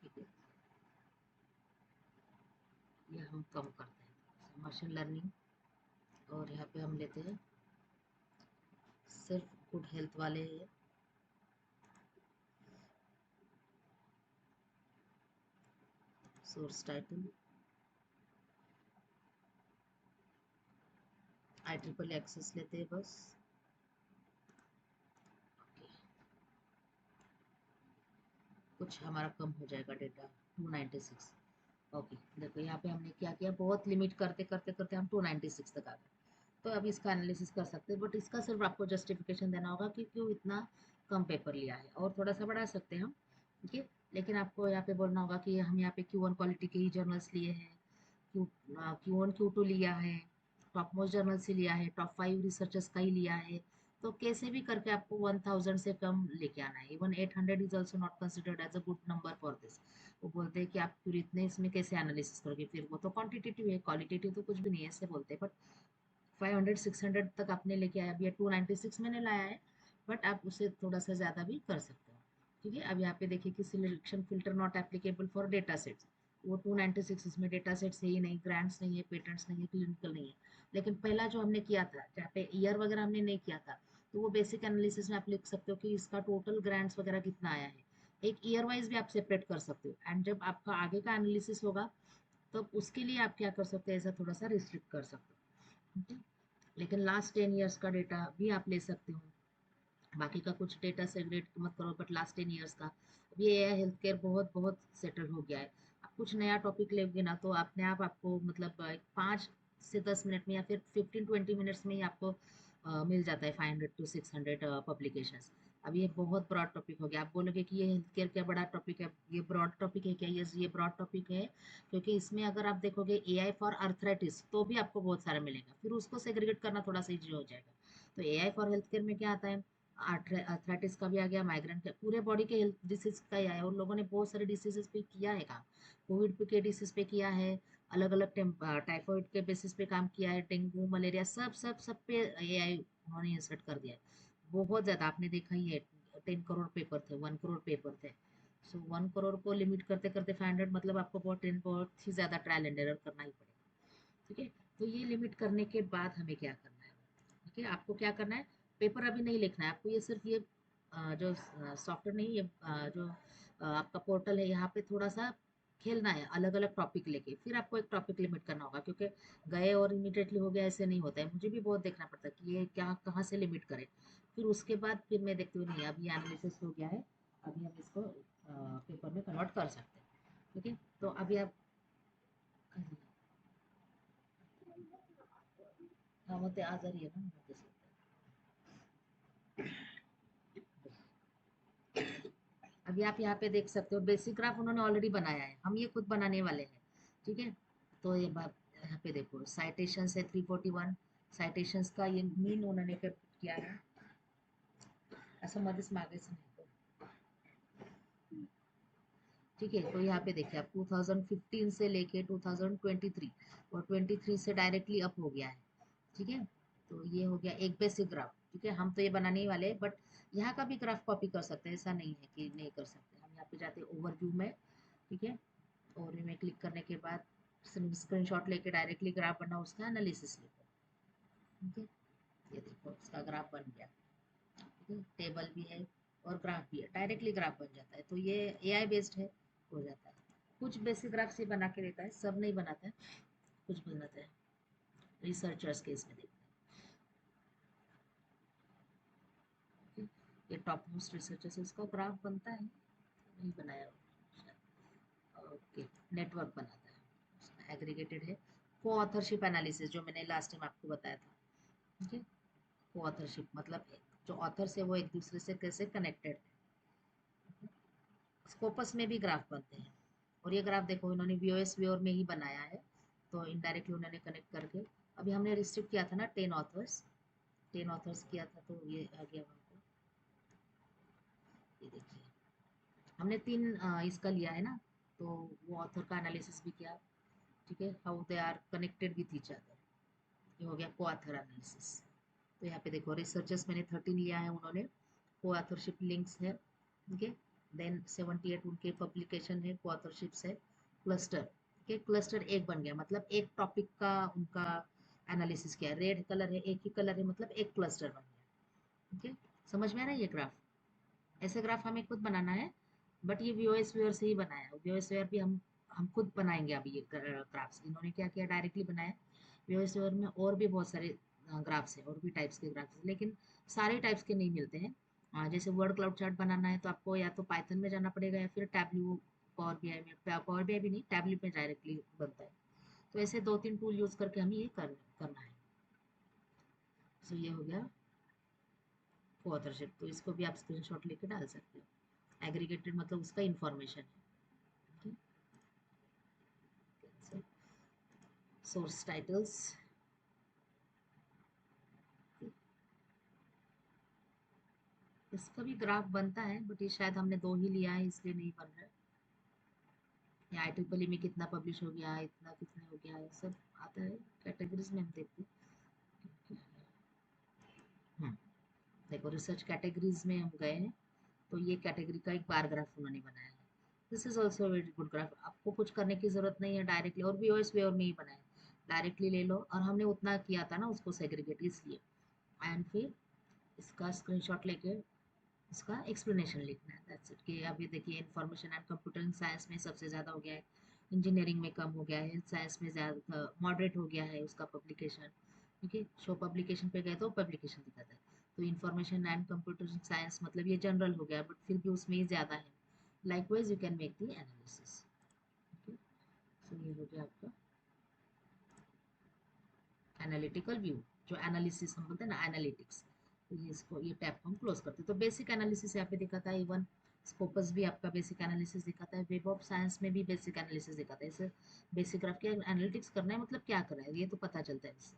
ठीक है, ये हम कम करते हैं मशीन लर्निंग, और यहाँ पे हम लेते हैं सिर्फ गुड हेल्थ वाले, सोर्स टाइटल IEEE एक्सेस लेते हैं बस। ओके, कुछ हमारा कम हो जाएगा डेटा, 296। ओके, देखो यहाँ पे हमने क्या किया, बहुत लिमिट करते करते करते हम 296 तक आ गए। तो अब इसका एनालिसिस कर सकते हैं, बट इसका सिर्फ आपको जस्टिफिकेशन देना होगा कि क्यों इतना कम पेपर लिया है, और थोड़ा सा बढ़ा सकते हैं हम। ठीक है, लेकिन आपको यहाँ पे बोलना होगा कि हम यहाँ पे Q1 क्वालिटी के ही जर्नल्स लिए हैं, Q1 Q2 लिया है, टॉप मोस्ट जर्नल से लिया है, टॉप 5 रिसर्चर्स का ही लिया है। तो कैसे भी करके आपको 1000 से कम लेके आना है। Even 800 is also not considered as a good number for this. वो बोलते हैं कि आप फिर इतने इसमें कैसे एनालिसिस करोगे, फिर वो तो क्वांटिटेटिव है, क्वालिटेटिव तो कुछ भी नहीं है ऐसे बोलते हैं। बट 500 600 तक आपने लेके आया, अभी 296 मैंने लाया है, बट आप उसे थोड़ा सा ज़्यादा भी कर सकते हो। ठीक है, अब यहाँ पे देखिए कि selection filter not applicable for data sets, वो 296 इसमें डेटा सेट्स है ही नहीं, ग्रांट्स नहीं है, पेटेंट्स नहीं है, क्लिनिकल नहीं है। लेकिन पहला जो हमने किया था जहाँ पे ईयर वगैरह हमने नहीं किया था, तो वो बेसिक एनालिसिस में आप लिख सकते हो कि इसका टोटल ग्रांट्स वगैरह कितना आया है। एक ईयर वाइज भी आप सेपरेट कर सकते हो, एंड जब आपका आगे का एनालिसिस होगा तो उसके लिए आप क्या कर सकते हैं, ऐसा थोड़ा सा रिस्ट्रिक्ट कर सकते हो। ठीक है, लेकिन लास्ट 10 ईयर्स का डेटा भी आप ले सकते हो, बाकी का कुछ डेटा सेग्रेट मत करो, बट लास्ट 10 ईयर्स का। अब ये है हेल्थ केयर बहुत बहुत सेटल हो गया है। आप कुछ नया टॉपिक लेंगे ना तो अपने आप आपको मतलब 5 से 10 मिनट में या फिर 15-20 मिनट्स में ही आपको मिल जाता है 500 to 600 पब्लिकेशंस। अब ये बहुत ब्रॉड टॉपिक हो गया, आप बोलोगे कि ये हेल्थ केयर क्या बड़ा टॉपिक है, ये ब्रॉड टॉपिक है क्या, ये ब्रॉड टॉपिक है, क्योंकि इसमें अगर आप देखोगे AI फॉर अर्थराइटिस तो भी आपको बहुत सारा मिलेगा, फिर उसको सेग्रीगेट करना थोड़ा सा ईजी हो जाएगा। तो AI फॉर हेल्थ केयर में क्या आता है, अर्थराइटिस का भी आ गया, माइग्रेन का, पूरे बॉडी के हेल्थ डिसीज का ही आया है। उन लोगों ने बहुत सारे डिसीजेस पे किया है काम, कोविड के डिसीज पे किया है, अलग अलग टाइफाइड के बेसिस पे काम किया है, डेंगू मलेरिया सब सब सब पे AI उन्होंने इंसर्ट कर दिया है। बहुत ज़्यादा आपने देखा ही है, 10 करोड़ पेपर थे, 1 करोड़ पेपर थे। सो 1 करोड़ को लिमिट करते करते 500, मतलब आपको बहुत ही ज़्यादा ट्रायल एंड एरर करना ही पड़ेगा। ठीक है, तो ये लिमिट करने के बाद हमें क्या करना है? ठीक है, आपको क्या करना है, पेपर अभी नहीं लिखना है आपको, ये सिर्फ ये जो सॉफ्टवेयर नहीं, ये जो आपका पोर्टल है, यहाँ पे थोड़ा सा खेलना है, अलग अलग टॉपिक लेके, फिर आपको एक टॉपिक लिमिट करना होगा, क्योंकि गए और इमीडिएटली हो गया ऐसे नहीं होता है, मुझे भी बहुत देखना पड़ता है कि ये क्या कहाँ से लिमिट करें। फिर उसके बाद फिर मैं देखती हूँ नहीं, अभी एनालिसिस हो गया है, अभी हम इसको पेपर में कन्वर्ट कर सकते हैं। ठीक है, तो अभी आप हाँ वो तो आजारी है ना, अभी आप यहाँ पे देख सकते हो बेसिक ग्राफ उन्होंने ऑलरेडी बनाया है, हम ये खुद बनाने वाले हैं। ठीक है, तो ये बात यहाँ पे देखो, साइटेशंस है 341, साइटेशंस का ये मीन उन्होंने कर किया है, ऐसा मध्यस्थ मार्ग से नहीं तो। ठीक है, तो यहाँ पे देखिए आप 2015 से लेके 2023 और 23 से डायरेक्टली अप हो गया है। ठीक है, तो ये हो गया एक बेसिक ग्राफ। ठीक है, हम तो ये बनाने ही वाले हैं, बट यहाँ का भी ग्राफ कॉपी कर सकते हैं, ऐसा नहीं है कि नहीं कर सकते। हम यहाँ पे जाते हैं ओवरव्यू में। ठीक है, ओवरव्यू में क्लिक करने के बाद स्क्रीनशॉट लेके डायरेक्टली ग्राफ बना, उसका एनालिसिस लेकर। ठीक है, ये देखो उसका ग्राफ बन गया। ठीक है, टेबल भी है और ग्राफ भी है, डायरेक्टली ग्राफ बन जाता है, तो ये एआई बेस्ड है, हो जाता है। कुछ बेसिक ग्राफ से बना के देता है, सब नहीं बनाता है, कुछ बनाता है, रिसर्चर्स के इसमें देखते हैं। ये टॉप मोस्ट रिसर्चर्स, इसका ग्राफ बनता है, नहीं बनाया ओके, नेटवर्क बनाता है, एग्रीगेटेड है। को ऑथरशिप एनालिसिस जो मैंने लास्ट टाइम आपको बताया था। ठीक है, को ऑथरशिप मतलब जो ऑथर्स है वो एक दूसरे से कैसे कनेक्टेड है। स्कोपस में भी ग्राफ बनते हैं, और ये ग्राफ देखो इन्होंने वीओएस व्यूअर में ही बनाया है, तो इनडायरेक्टली उन्होंने कनेक्ट करके, अभी हमने रिस्ट्रिक्ट किया था ना 10 ऑथर्स, 10 ऑथर्स किया था, तो ये आ गया वहाँ पे। ये देखिए हमने 3 इसका लिया है ना, तो वो ऑथर का एनालिसिस भी किया। ठीक है, how they are connected with each other, ये हो गया को ऑथर एनालिसिस। तो यहाँ पे देखो रिसर्चर्स मैंने 13 लिया है उन्होंने, को ऑथरशिप लिंक्स है। ठीक है, देन 78 उनके पब्लिकेशन है, को ऑथरशिप्स है, क्लस्टर के क्लस्टर एक बन गया, मतलब एक टॉपिक का उनका एनालिसिस किया, रेड कलर है, एक ही कलर है, मतलब एक क्लस्टर बन गया। ठीक है, समझ में आ रहा है ये ग्राफ? ऐसे ग्राफ हमें खुद बनाना है, बट ये वीओएस व्यूअर से ही बनाया है, वीओएस व्यूअर भी हम खुद बनाएंगे अभी ये ग्राफ्स। इन्होंने क्या किया, डायरेक्टली बनाया। वीओएस व्यूअर में और भी बहुत सारे ग्राफ्स है, और भी टाइप्स के ग्राफ्स, लेकिन सारे टाइप्स के नहीं मिलते हैं। जैसे वर्ड क्लाउड चार्ट बनाना है तो आपको या तो पाइथन में जाना पड़ेगा, या फिर टैब्ल्यू, पावर बीआई में, पावर बीआई भी नहीं, टैब्ल्यू में डायरेक्टली बनता है। तो ऐसे 2-3 टूल यूज करके हमें ये करना है। तो ये हो गया ऑथरशिप, तो इसको भी आप स्क्रीनशॉट लेके डाल सकते हो। एग्रीगेटेड मतलब उसका इंफॉर्मेशन है। सोर्स टाइटल्स, इसका भी ग्राफ बनता है, बट ये शायद हमने 2 ही लिया है इसलिए नहीं बन रहा है। ये आई ट्रिपल में कितना पब्लिश हो गया है, इतना कितने हो गया है, सब आता है कैटेगरीज में, हम देखते हैं। हम्म, देखो रिसर्च कैटेगरीज में हम गए हैं, तो ये कैटेगरी का एक बार ग्राफ उन्होंने बनाया है। This is also very good graph, आपको कुछ करने की जरूरत नहीं है, डायरेक्टली, और भी ओएस वे और में ही बनाया, डायरेक्टली ले लो, और हमने उतना किया था ना उसको सेग्रीगेट, इसलिए। एंड फिर इसका स्क्रीनशॉट लेके इसका एक्सप्लेनेशन लिखना है, दैट्स इट। कि अभी देखिए इंफॉर्मेशन एंड कंप्यूटर साइंस में सबसे ज़्यादा हो गया है, इंजीनियरिंग में कम हो गया है, हेल्थ साइंस में ज़्यादा मॉडरेट हो गया है उसका पब्लिकेशन। ठीक है, शो पब्लिकेशन पे गए तो पब्लिकेशन दिखाता है, तो इंफॉर्मेशन एंड कंप्यूटर साइंस मतलब ये जनरल हो गया, बट फिर भी उसमें ही ज़्यादा है। Likewise you can make the analysis. Okay, so ये हो गया आपका एनालिटिकल व्यू, जो एनालिसिस हम बोलते हैं ना, एनालिटिक्स। तो ये इसको ये टैब को हम क्लोज करते हैं, तो बेसिक एनालिसिस यहाँ पे दिखाता है, इवन स्कोपस भी आपका बेसिक एनालिसिस दिखाता है, वेब ऑफ साइंस में भी बेसिक एनालिसिस दिखाता है। इसे बेसिक ग्राफ के एनालिटिक्स करना है, मतलब क्या करना है ये तो पता चलता है इससे।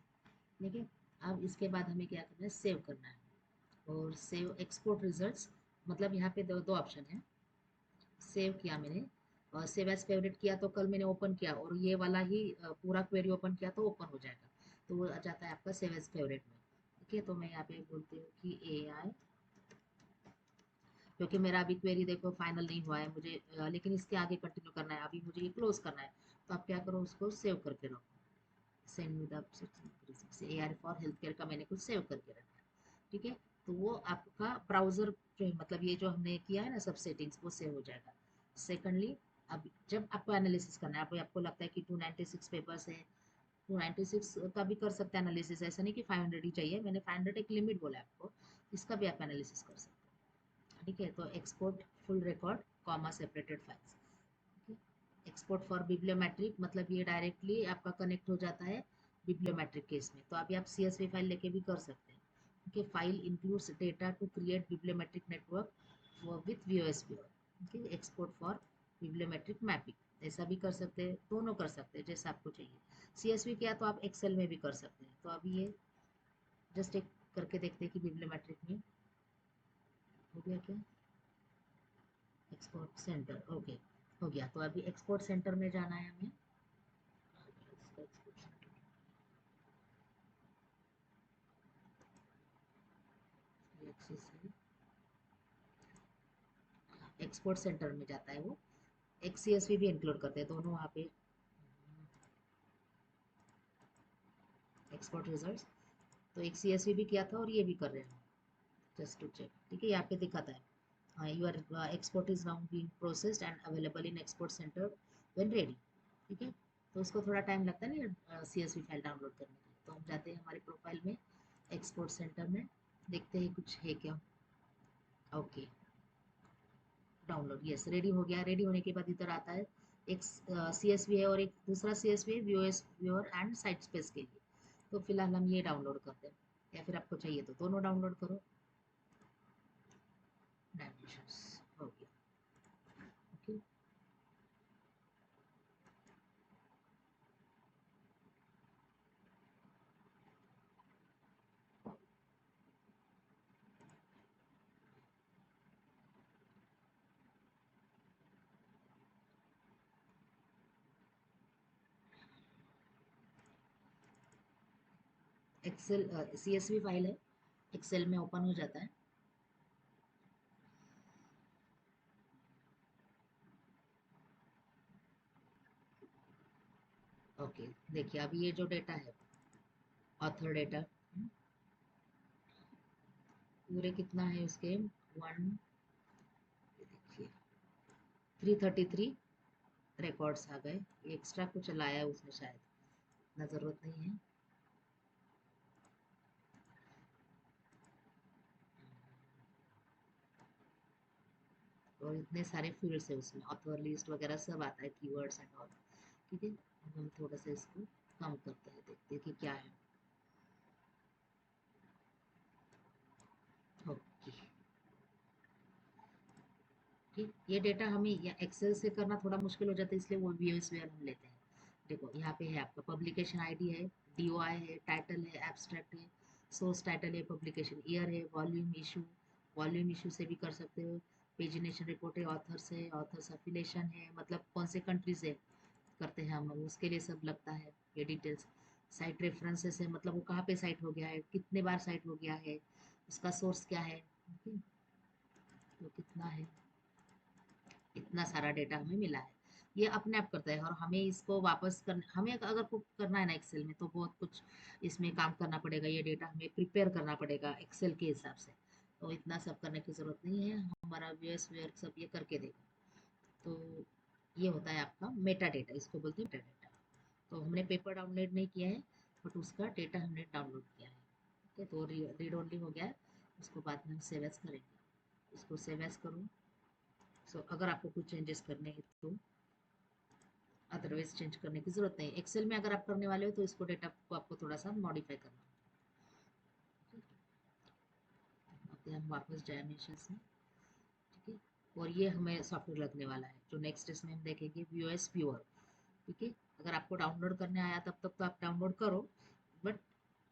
ठीक है, अब इसके बाद हमें क्या करना है, सेव करना है, और सेव एक्सपोर्ट रिजल्ट्स, मतलब यहाँ पे दो ऑप्शन है। सेव किया मैंने, और सेव एज फेवरेट किया तो कल मैंने ओपन किया, और ये वाला ही पूरा क्वेरी ओपन किया तो ओपन हो जाएगा, तो वो आ जाता है आपका सेव एज फेवरेट में। ठीक है, तो मैं यहाँ पे बोलती हूँ कि AI, क्योंकि मेरा अभी क्वेरी देखो फाइनल नहीं हुआ है मुझे, लेकिन इसके आगे कंटिन्यू करना है, अभी मुझे ये क्लोज करना है, तो आप क्या करो, उसको सेव करके रखो। Send me the AR for health care का मैंने कुछ सेव करके रखा है, ठीक है। तो वो आपका ब्राउजर जो है, मतलब ये जो हमने किया है ना सब सेटिंग्स, वो सेव हो जाएगा। सेकंडली, अब जब आपको एनालिसिस करना है, आपको लगता है कि 296 पेपर्स है, 296 का भी कर सकते हैं एनालिसिस, ऐसा नहीं कि 500 ही चाहिए, मैंने 500 एक लिमिट बोला है आपको, इसका भी आप एनालिसिस कर सकते हैं, ठीक है। तो export full record comma separated files, export for bibliometric, मतलब ये डायरेक्टली आपका कनेक्ट हो जाता है बिब्लियोमेट्रिक केस में, तो अभी आप CSV फाइल लेके भी कर सकते हैं, okay. File includes data to create bibliometric network with VOS viewer, okay. Export for bibliometric mapping, ऐसा भी कर सकते हैं, दोनों कर सकते हैं जैसा आपको चाहिए। CSV किया तो आप एक्सेल में भी कर सकते हैं। तो अभी ये जस्ट एक करके देखते हैं कि बिब्लियोमेट्रिक में हो गया क्या। एक्सपोर्ट सेंटर, ओके, हो गया। तो अभी एक्सपोर्ट सेंटर में जाना है हमें, एक्सपोर्ट सेंटर में जाता है वो, एक CSV भी इंक्लूड करते हैं दोनों वहाँ पे, एक्सपोर्ट रिजल्ट्स। तो एक CSV भी किया था और ये भी कर रहे हैं, जस्ट टू चेक, ठीक है। यहाँ पे दिखाता है your export is now being processed and available in export centre when ready, ठीक है। तो उसको थोड़ा टाइम लगता है ना CSV फाइल डाउनलोड करने के लिए। तो हम जाते हैं हमारे प्रोफाइल में, एक्सपोर्ट सेंटर में, देखते हैं कुछ है क्या, ओके। डाउनलोड, यस, रेडी हो गया। रेडी होने के बाद इधर आता है एक CSV है और एक दूसरा CSV है VOS viewer and site space के लिए। तो फिलहाल हम ये डाउनलोड करते हैं, या फिर आपको चाहिए तो दोनों डाउनलोड करो। डायमेंशंस हो गया, ओके। एक्सेल CSV फाइल है, एक्सेल में ओपन हो जाता है। ओके, देखिए अभी ये जो डेटा है, ऑथर डेटा पूरे कितना है उसके, वन, देखिए 333 रिकॉर्ड्स आ गए। एक्स्ट्रा कुछ लाया है उसने शायद, इतना ज़रूरत नहीं है। और इतने सारे फील्ड्स है उसमें, ऑथर लिस्ट वगैरह सब आता है, कीवर्ड्स एंड ऑल, ठीक है। हम थोड़ा सा इसको कम करते हैं, देखते हैं कि क्या है, ओके। ठीक, ये डेटा हमें या एक्सेल से करना थोड़ा मुश्किल हो जाता है, इसलिए वो VOS वेयर हम लेते हैं। देखो यहाँ पे है आपका पब्लिकेशन आईडी है, DOI है, टाइटल है, एब्स्ट्रैक्ट है, सोर्स टाइटल है, पब्लिकेशन ईयर है, वॉल्यूम इशू से भी कर सकते हो, पेजिनेशन रिपोर्ट है, ऑथर्स है, ऑथर्स अफिलेशन है, मतलब कौन से कंट्री से करते हैं हम, उसके लिए सब लगता है ये डिटेल्स। साइट रेफरेंसेस है, मतलब वो कहाँ पे साइट हो गया है, कितने बार साइट हो गया है, उसका सोर्स क्या है, okay? तो कितना है, इतना सारा डेटा हमें मिला है। ये अपने आप करता है, और हमें इसको वापस कर, हमें अगर को करना है ना एक्सेल में, तो बहुत कुछ इसमें काम करना पड़ेगा, ये डेटा हमें प्रिपेयर करना पड़ेगा एक्सेल के हिसाब से। तो इतना सब करने की ज़रूरत नहीं है, हमारा VS वेयर सब ये करके देगा। तो ये होता है आपका मेटा डेटा, इसको बोलते हैं मेटा डेटा। तो हमने पेपर डाउनलोड नहीं किया है, बट उसका डेटा हमने डाउनलोड किया है, ठीक है। तो रीड ओनली हो गया है, उसको बाद में हम सेव एज करेंगे। इसको सेव एज करूँ, सो अगर आपको कुछ चेंजेस करने हैं तो, अदरवाइज चेंज करने की जरूरत नहीं। एक्सेल में अगर आप करने वाले हो तो इसको डेटा को आपको थोड़ा सा मॉडिफाई करना होगा। अब हम वापस डायमेंशंस में, ठीक है। और ये हमें सॉफ्टवेयर लगने वाला है, जो नेक्स्ट इसमें हम देखेंगे VOS व्यूअर, ठीक है। अगर आपको डाउनलोड करने आया तब तक तो आप डाउनलोड करो, बट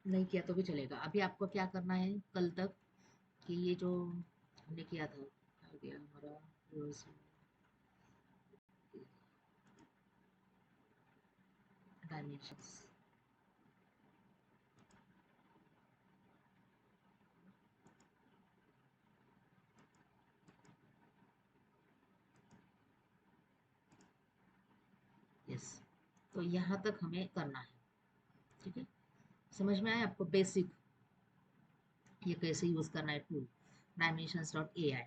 नहीं किया तो भी चलेगा। अभी आपको क्या करना है कल तक, कि ये जो हमने किया था, आ गया हमारा डायमेंशंस, यस। तो यहाँ तक हमें करना है, ठीक है, समझ में आया आपको बेसिक ये कैसे यूज करना है टूल dimensions.ai।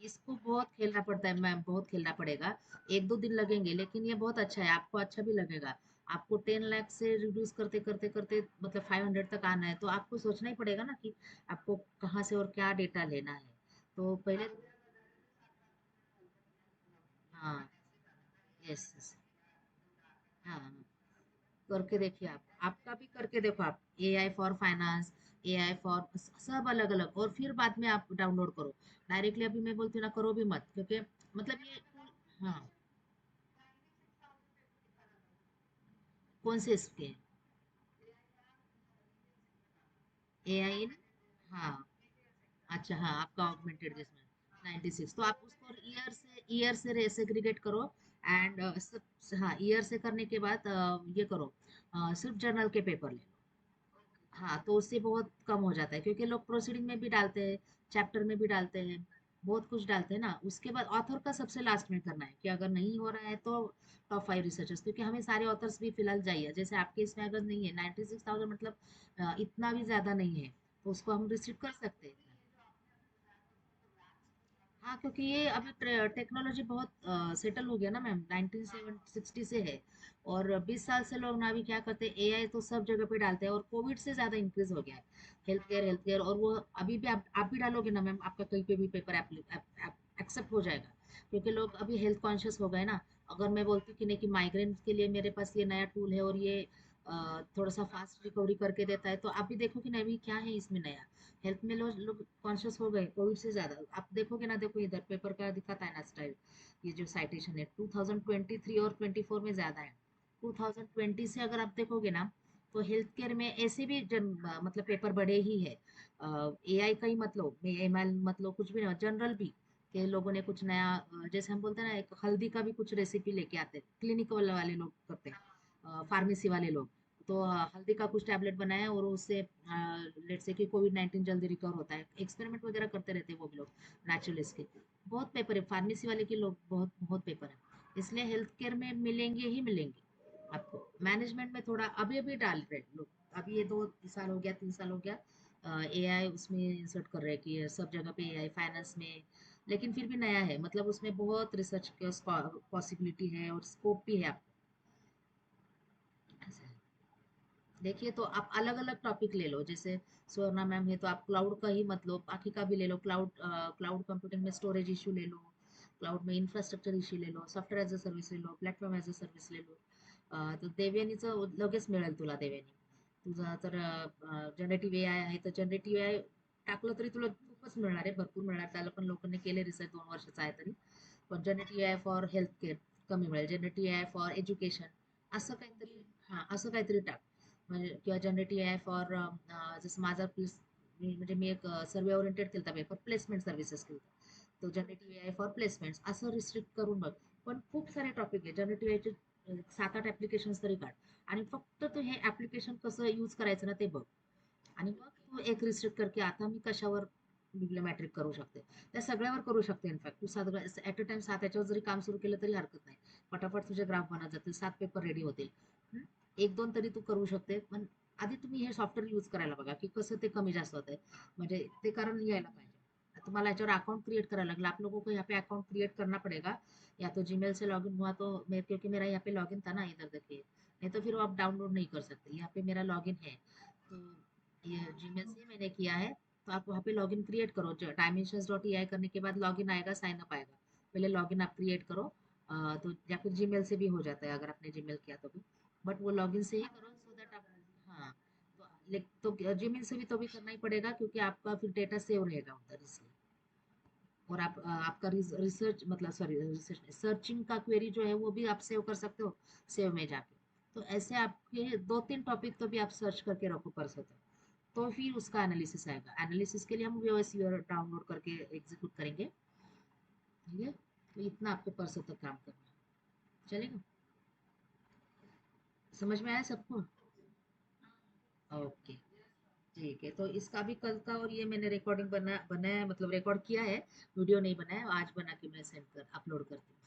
इसको बहुत खेलना पड़ता है मैम, बहुत खेलना पड़ेगा, 1-2 दिन लगेंगे, लेकिन ये बहुत अच्छा है, आपको अच्छा भी लगेगा। आपको 10 लाख से रिड्यूस करते करते करते मतलब 500 तक आना है, तो आपको सोचना ही पड़ेगा ना कि आपको कहाँ से और क्या डेटा लेना है। तो पहले हाँ, यस यस, हाँ हाँ, करके देखिए आप, आपका भी करके देखो आप, AI for finance, AI for सब अलग अलग, और फिर बाद में आप डाउनलोड करो। डायरेक्टली अभी मैं बोलती हूँ ना, करो भी मत, क्योंकि मतलब ये हाँ, कौन से इसके AI इन, हाँ, अच्छा हाँ, आपका ऑगमेंटेड जिसमें 96, तो आप उसको ईयर से सेग्रीगेट करो। एंड हाँ, ईयर से करने के बाद ये करो, सिर्फ जर्नल के पेपर ले लो। हाँ, तो उससे बहुत कम हो जाता है, क्योंकि लोग प्रोसीडिंग में भी डालते हैं, चैप्टर में भी डालते हैं, बहुत कुछ डालते हैं ना। उसके बाद ऑथर का सबसे लास्ट में करना है, कि अगर नहीं हो रहा है तो टॉप 5 रिसर्चर्स, क्योंकि हमें सारे ऑथर्स भी फिलहाल चाहिए, जैसे आपके इसमें अगर नहीं है 96,000 मतलब इतना भी ज़्यादा नहीं है, तो उसको हम रिस्ट्रिक्ट कर सकते हैं। हाँ, क्योंकि ये अभी टेक्नोलॉजी बहुत सेटल हो गया ना मैम, 1960 से है, और 20 साल से लोग ना अभी क्या करते हैं, AI तो सब जगह पे डालते हैं, और कोविड से ज़्यादा इंक्रीज हो गया है हेल्थ केयर, और वो अभी भी आप भी डालोगे ना मैम, आपका कहीं पे भी पेपर एक्सेप्ट हो जाएगा, क्योंकि लोग अभी हेल्थ कॉन्शियस हो गए ना। अगर मैं बोलती हूँ कि नहीं, कि माइग्रेन के लिए मेरे पास ये नया टूल है, और ये थोड़ा सा फास्ट रिकवरी करके देता है, तो आप भी देखो कि नहीं, अभी क्या है इसमें नया। हेल्थ में लोग कॉन्शियस हो गए कोविड से ज्यादा, आप देखोगे ना, देखो इधर पेपर का दिखाता है ना स्टाइल, ये जो साइटेशन है 2023 और 24 में ज्यादा है। 2020 से अगर आप देखोगे ना, तो हेल्थ केयर में ऐसे भी मतलब पेपर बड़े ही है। AI का ही मतलब, ML मतलब कुछ भी नहीं, जनरल भी, के लोगों ने कुछ नया जैसे हम बोलते हैं ना, एक हल्दी का भी कुछ रेसिपी लेके आते हैं, क्लिनिक वाले लोग करते हैं, फार्मेसी वाले लोग। तो हल्दी का कुछ टैबलेट बनाया, और उससे लेट्स से कि कोविड 19 जल्दी रिकवर होता है, एक्सपेरिमेंट वगैरह करते रहते हैं वो भी लोग, नेचुरलिस्ट के। बहुत पेपर है फार्मेसी वाले के लोग, बहुत बहुत पेपर है, इसलिए हेल्थ केयर में मिलेंगे ही मिलेंगे आपको। मैनेजमेंट में थोड़ा अभी अभी डाल रहे हैं लोग, अभी ये 2 साल हो गया, 3 साल हो गया, AI उसमें इंसर्ट कर रहे हैं, कि ये सब जगह पे AI फाइनेंस में, लेकिन फिर भी नया है, मतलब उसमें बहुत रिसर्च के पॉसिबिलिटी है, और स्कोप भी है आपको। ऐसा है। देखिए, तो आप अलग अलग टॉपिक ले लो, जैसे स्वर्णा मैम है, तो आप क्लाउड का ही मतलब बाकी का भी ले लो, क्लाउड कंप्यूटिंग में स्टोरेज इशू ले लो, क्लाउड में इन्फ्रास्ट्रक्चर इश्यू ले लो, सॉफ्टवेअर ॲज अ सर्व्हिस ले लो, प्लॅटफॉर्म ॲज अ सर्व्हिस ले लो. तर देवयानीचं लगेच मिळेल तुला, देवयानी तुझा तर जनरेटिव्ह AI आहे, तर जनरेटिव्ह AI टाकलं तरी तुला खूपच मिळणार आहे, भरपूर मिळणार, त्याला पण लोकांनी केले रिसर्च, 2 वर्षाचा आहे तरी. पण generative AI for health care कमी मिळेल, जनरेटिव्ह AI फॉर एज्युकेशन, असं काहीतरी, हां, असं काहीतरी टाक. म्हणजे किंवा जनरेटिव्ह AI फॉर जसं माझा म्हणजे मी एक सर्वे ओरिएंटेड केलता पेपर, प्लेसमेंट सर्व्हिसेस केलता, तो जनरेटिव्ह AI फॉर प्लेसमेंट्स असं रिस्ट्रिक्ट करून बघ. पण खूप सारे टॉपिक आहे जनरेटिव्ह AIचे, 7-8 ॲप्लिकेशन्स तरी काढ, आणि फक्त तू हे ॲप्लिकेशन कसं यूज करायचं ना ते बघ, आणि मग तू एक रिस्ट्रिक्ट कर, की आता मी कशावर बिब्लिओमॅट्रिक करू शकते, त्या सगळ्यावर करू शकते. इनफॅक्ट तू सगळं ॲट अ टाइम 7 याच्यावर जरी काम सुरू केलं तरी हरकत नाही, पटापट तुझे ग्राफ बनत जातील, 7 पेपर रेडी होतील. हं? 1-2 तरी तू करू शकते, पण आधी तुम्ही हे सॉफ्टवेअर यूज करायला बघा, की कसं ते कमी जास्त होत आहे, म्हणजे ते कारण यायला पाहिजे. तुम्हाला याच्यावर अकाउंट क्रिएट करायला लागेल, आप लोगों को यहाँ पे अकाउंट क्रिएट करना पड़ेगा, या तो जीमेल से लॉगिन हुआ तो मैं, क्योंकि मेरा यहाँ पे लॉगिन था ना, इधर देखिए, नहीं तो फिर वो आप डाउनलोड नहीं कर सकते, यहाँ पे मेरा लॉगिन है, तो ये जीमेल से मैंने किया है, तो आप वहाँ पे लॉगिन क्रिएट करो, dimensions.ai करने के बाद लॉगिन आएगा, साइन अप आएगा, पहले लॉगिन आप क्रिएट करो, तो या फिर जीमेल से भी हो जाता है, अगर आपने जीमेल किया तो भी, बट वो लॉगिन से ही करो, सो दैट आप, हाँ, तो जीमेल से भी तो भी करना ही पड़ेगा, क्योंकि आपका फिर डेटा सेव रहेगा उधर, इसलिए। और आप आपका रिसर्च मतलब सॉरी, रिसर्च सर्चिंग का क्वेरी जो है वो भी आप सेव कर सकते हो, सेव में जाके। तो ऐसे आपके 2-3 टॉपिक तो भी आप सर्च करके रखो कर सकते हो, तो फिर उसका एनालिसिस आएगा। एनालिसिस के लिए हम वीओएस डाउनलोड करके एग्जीक्यूट करेंगे, ठीक है, तो इतना आपको परसों तक काम करना है, चलेगा? समझ में आया सबको? ओके, ठीक है, तो इसका भी कल का, और ये मैंने रिकॉर्डिंग बनाया मतलब रिकॉर्ड किया है, वीडियो नहीं बनाया, आज बना के मैं सेंड कर अपलोड करती हूँ।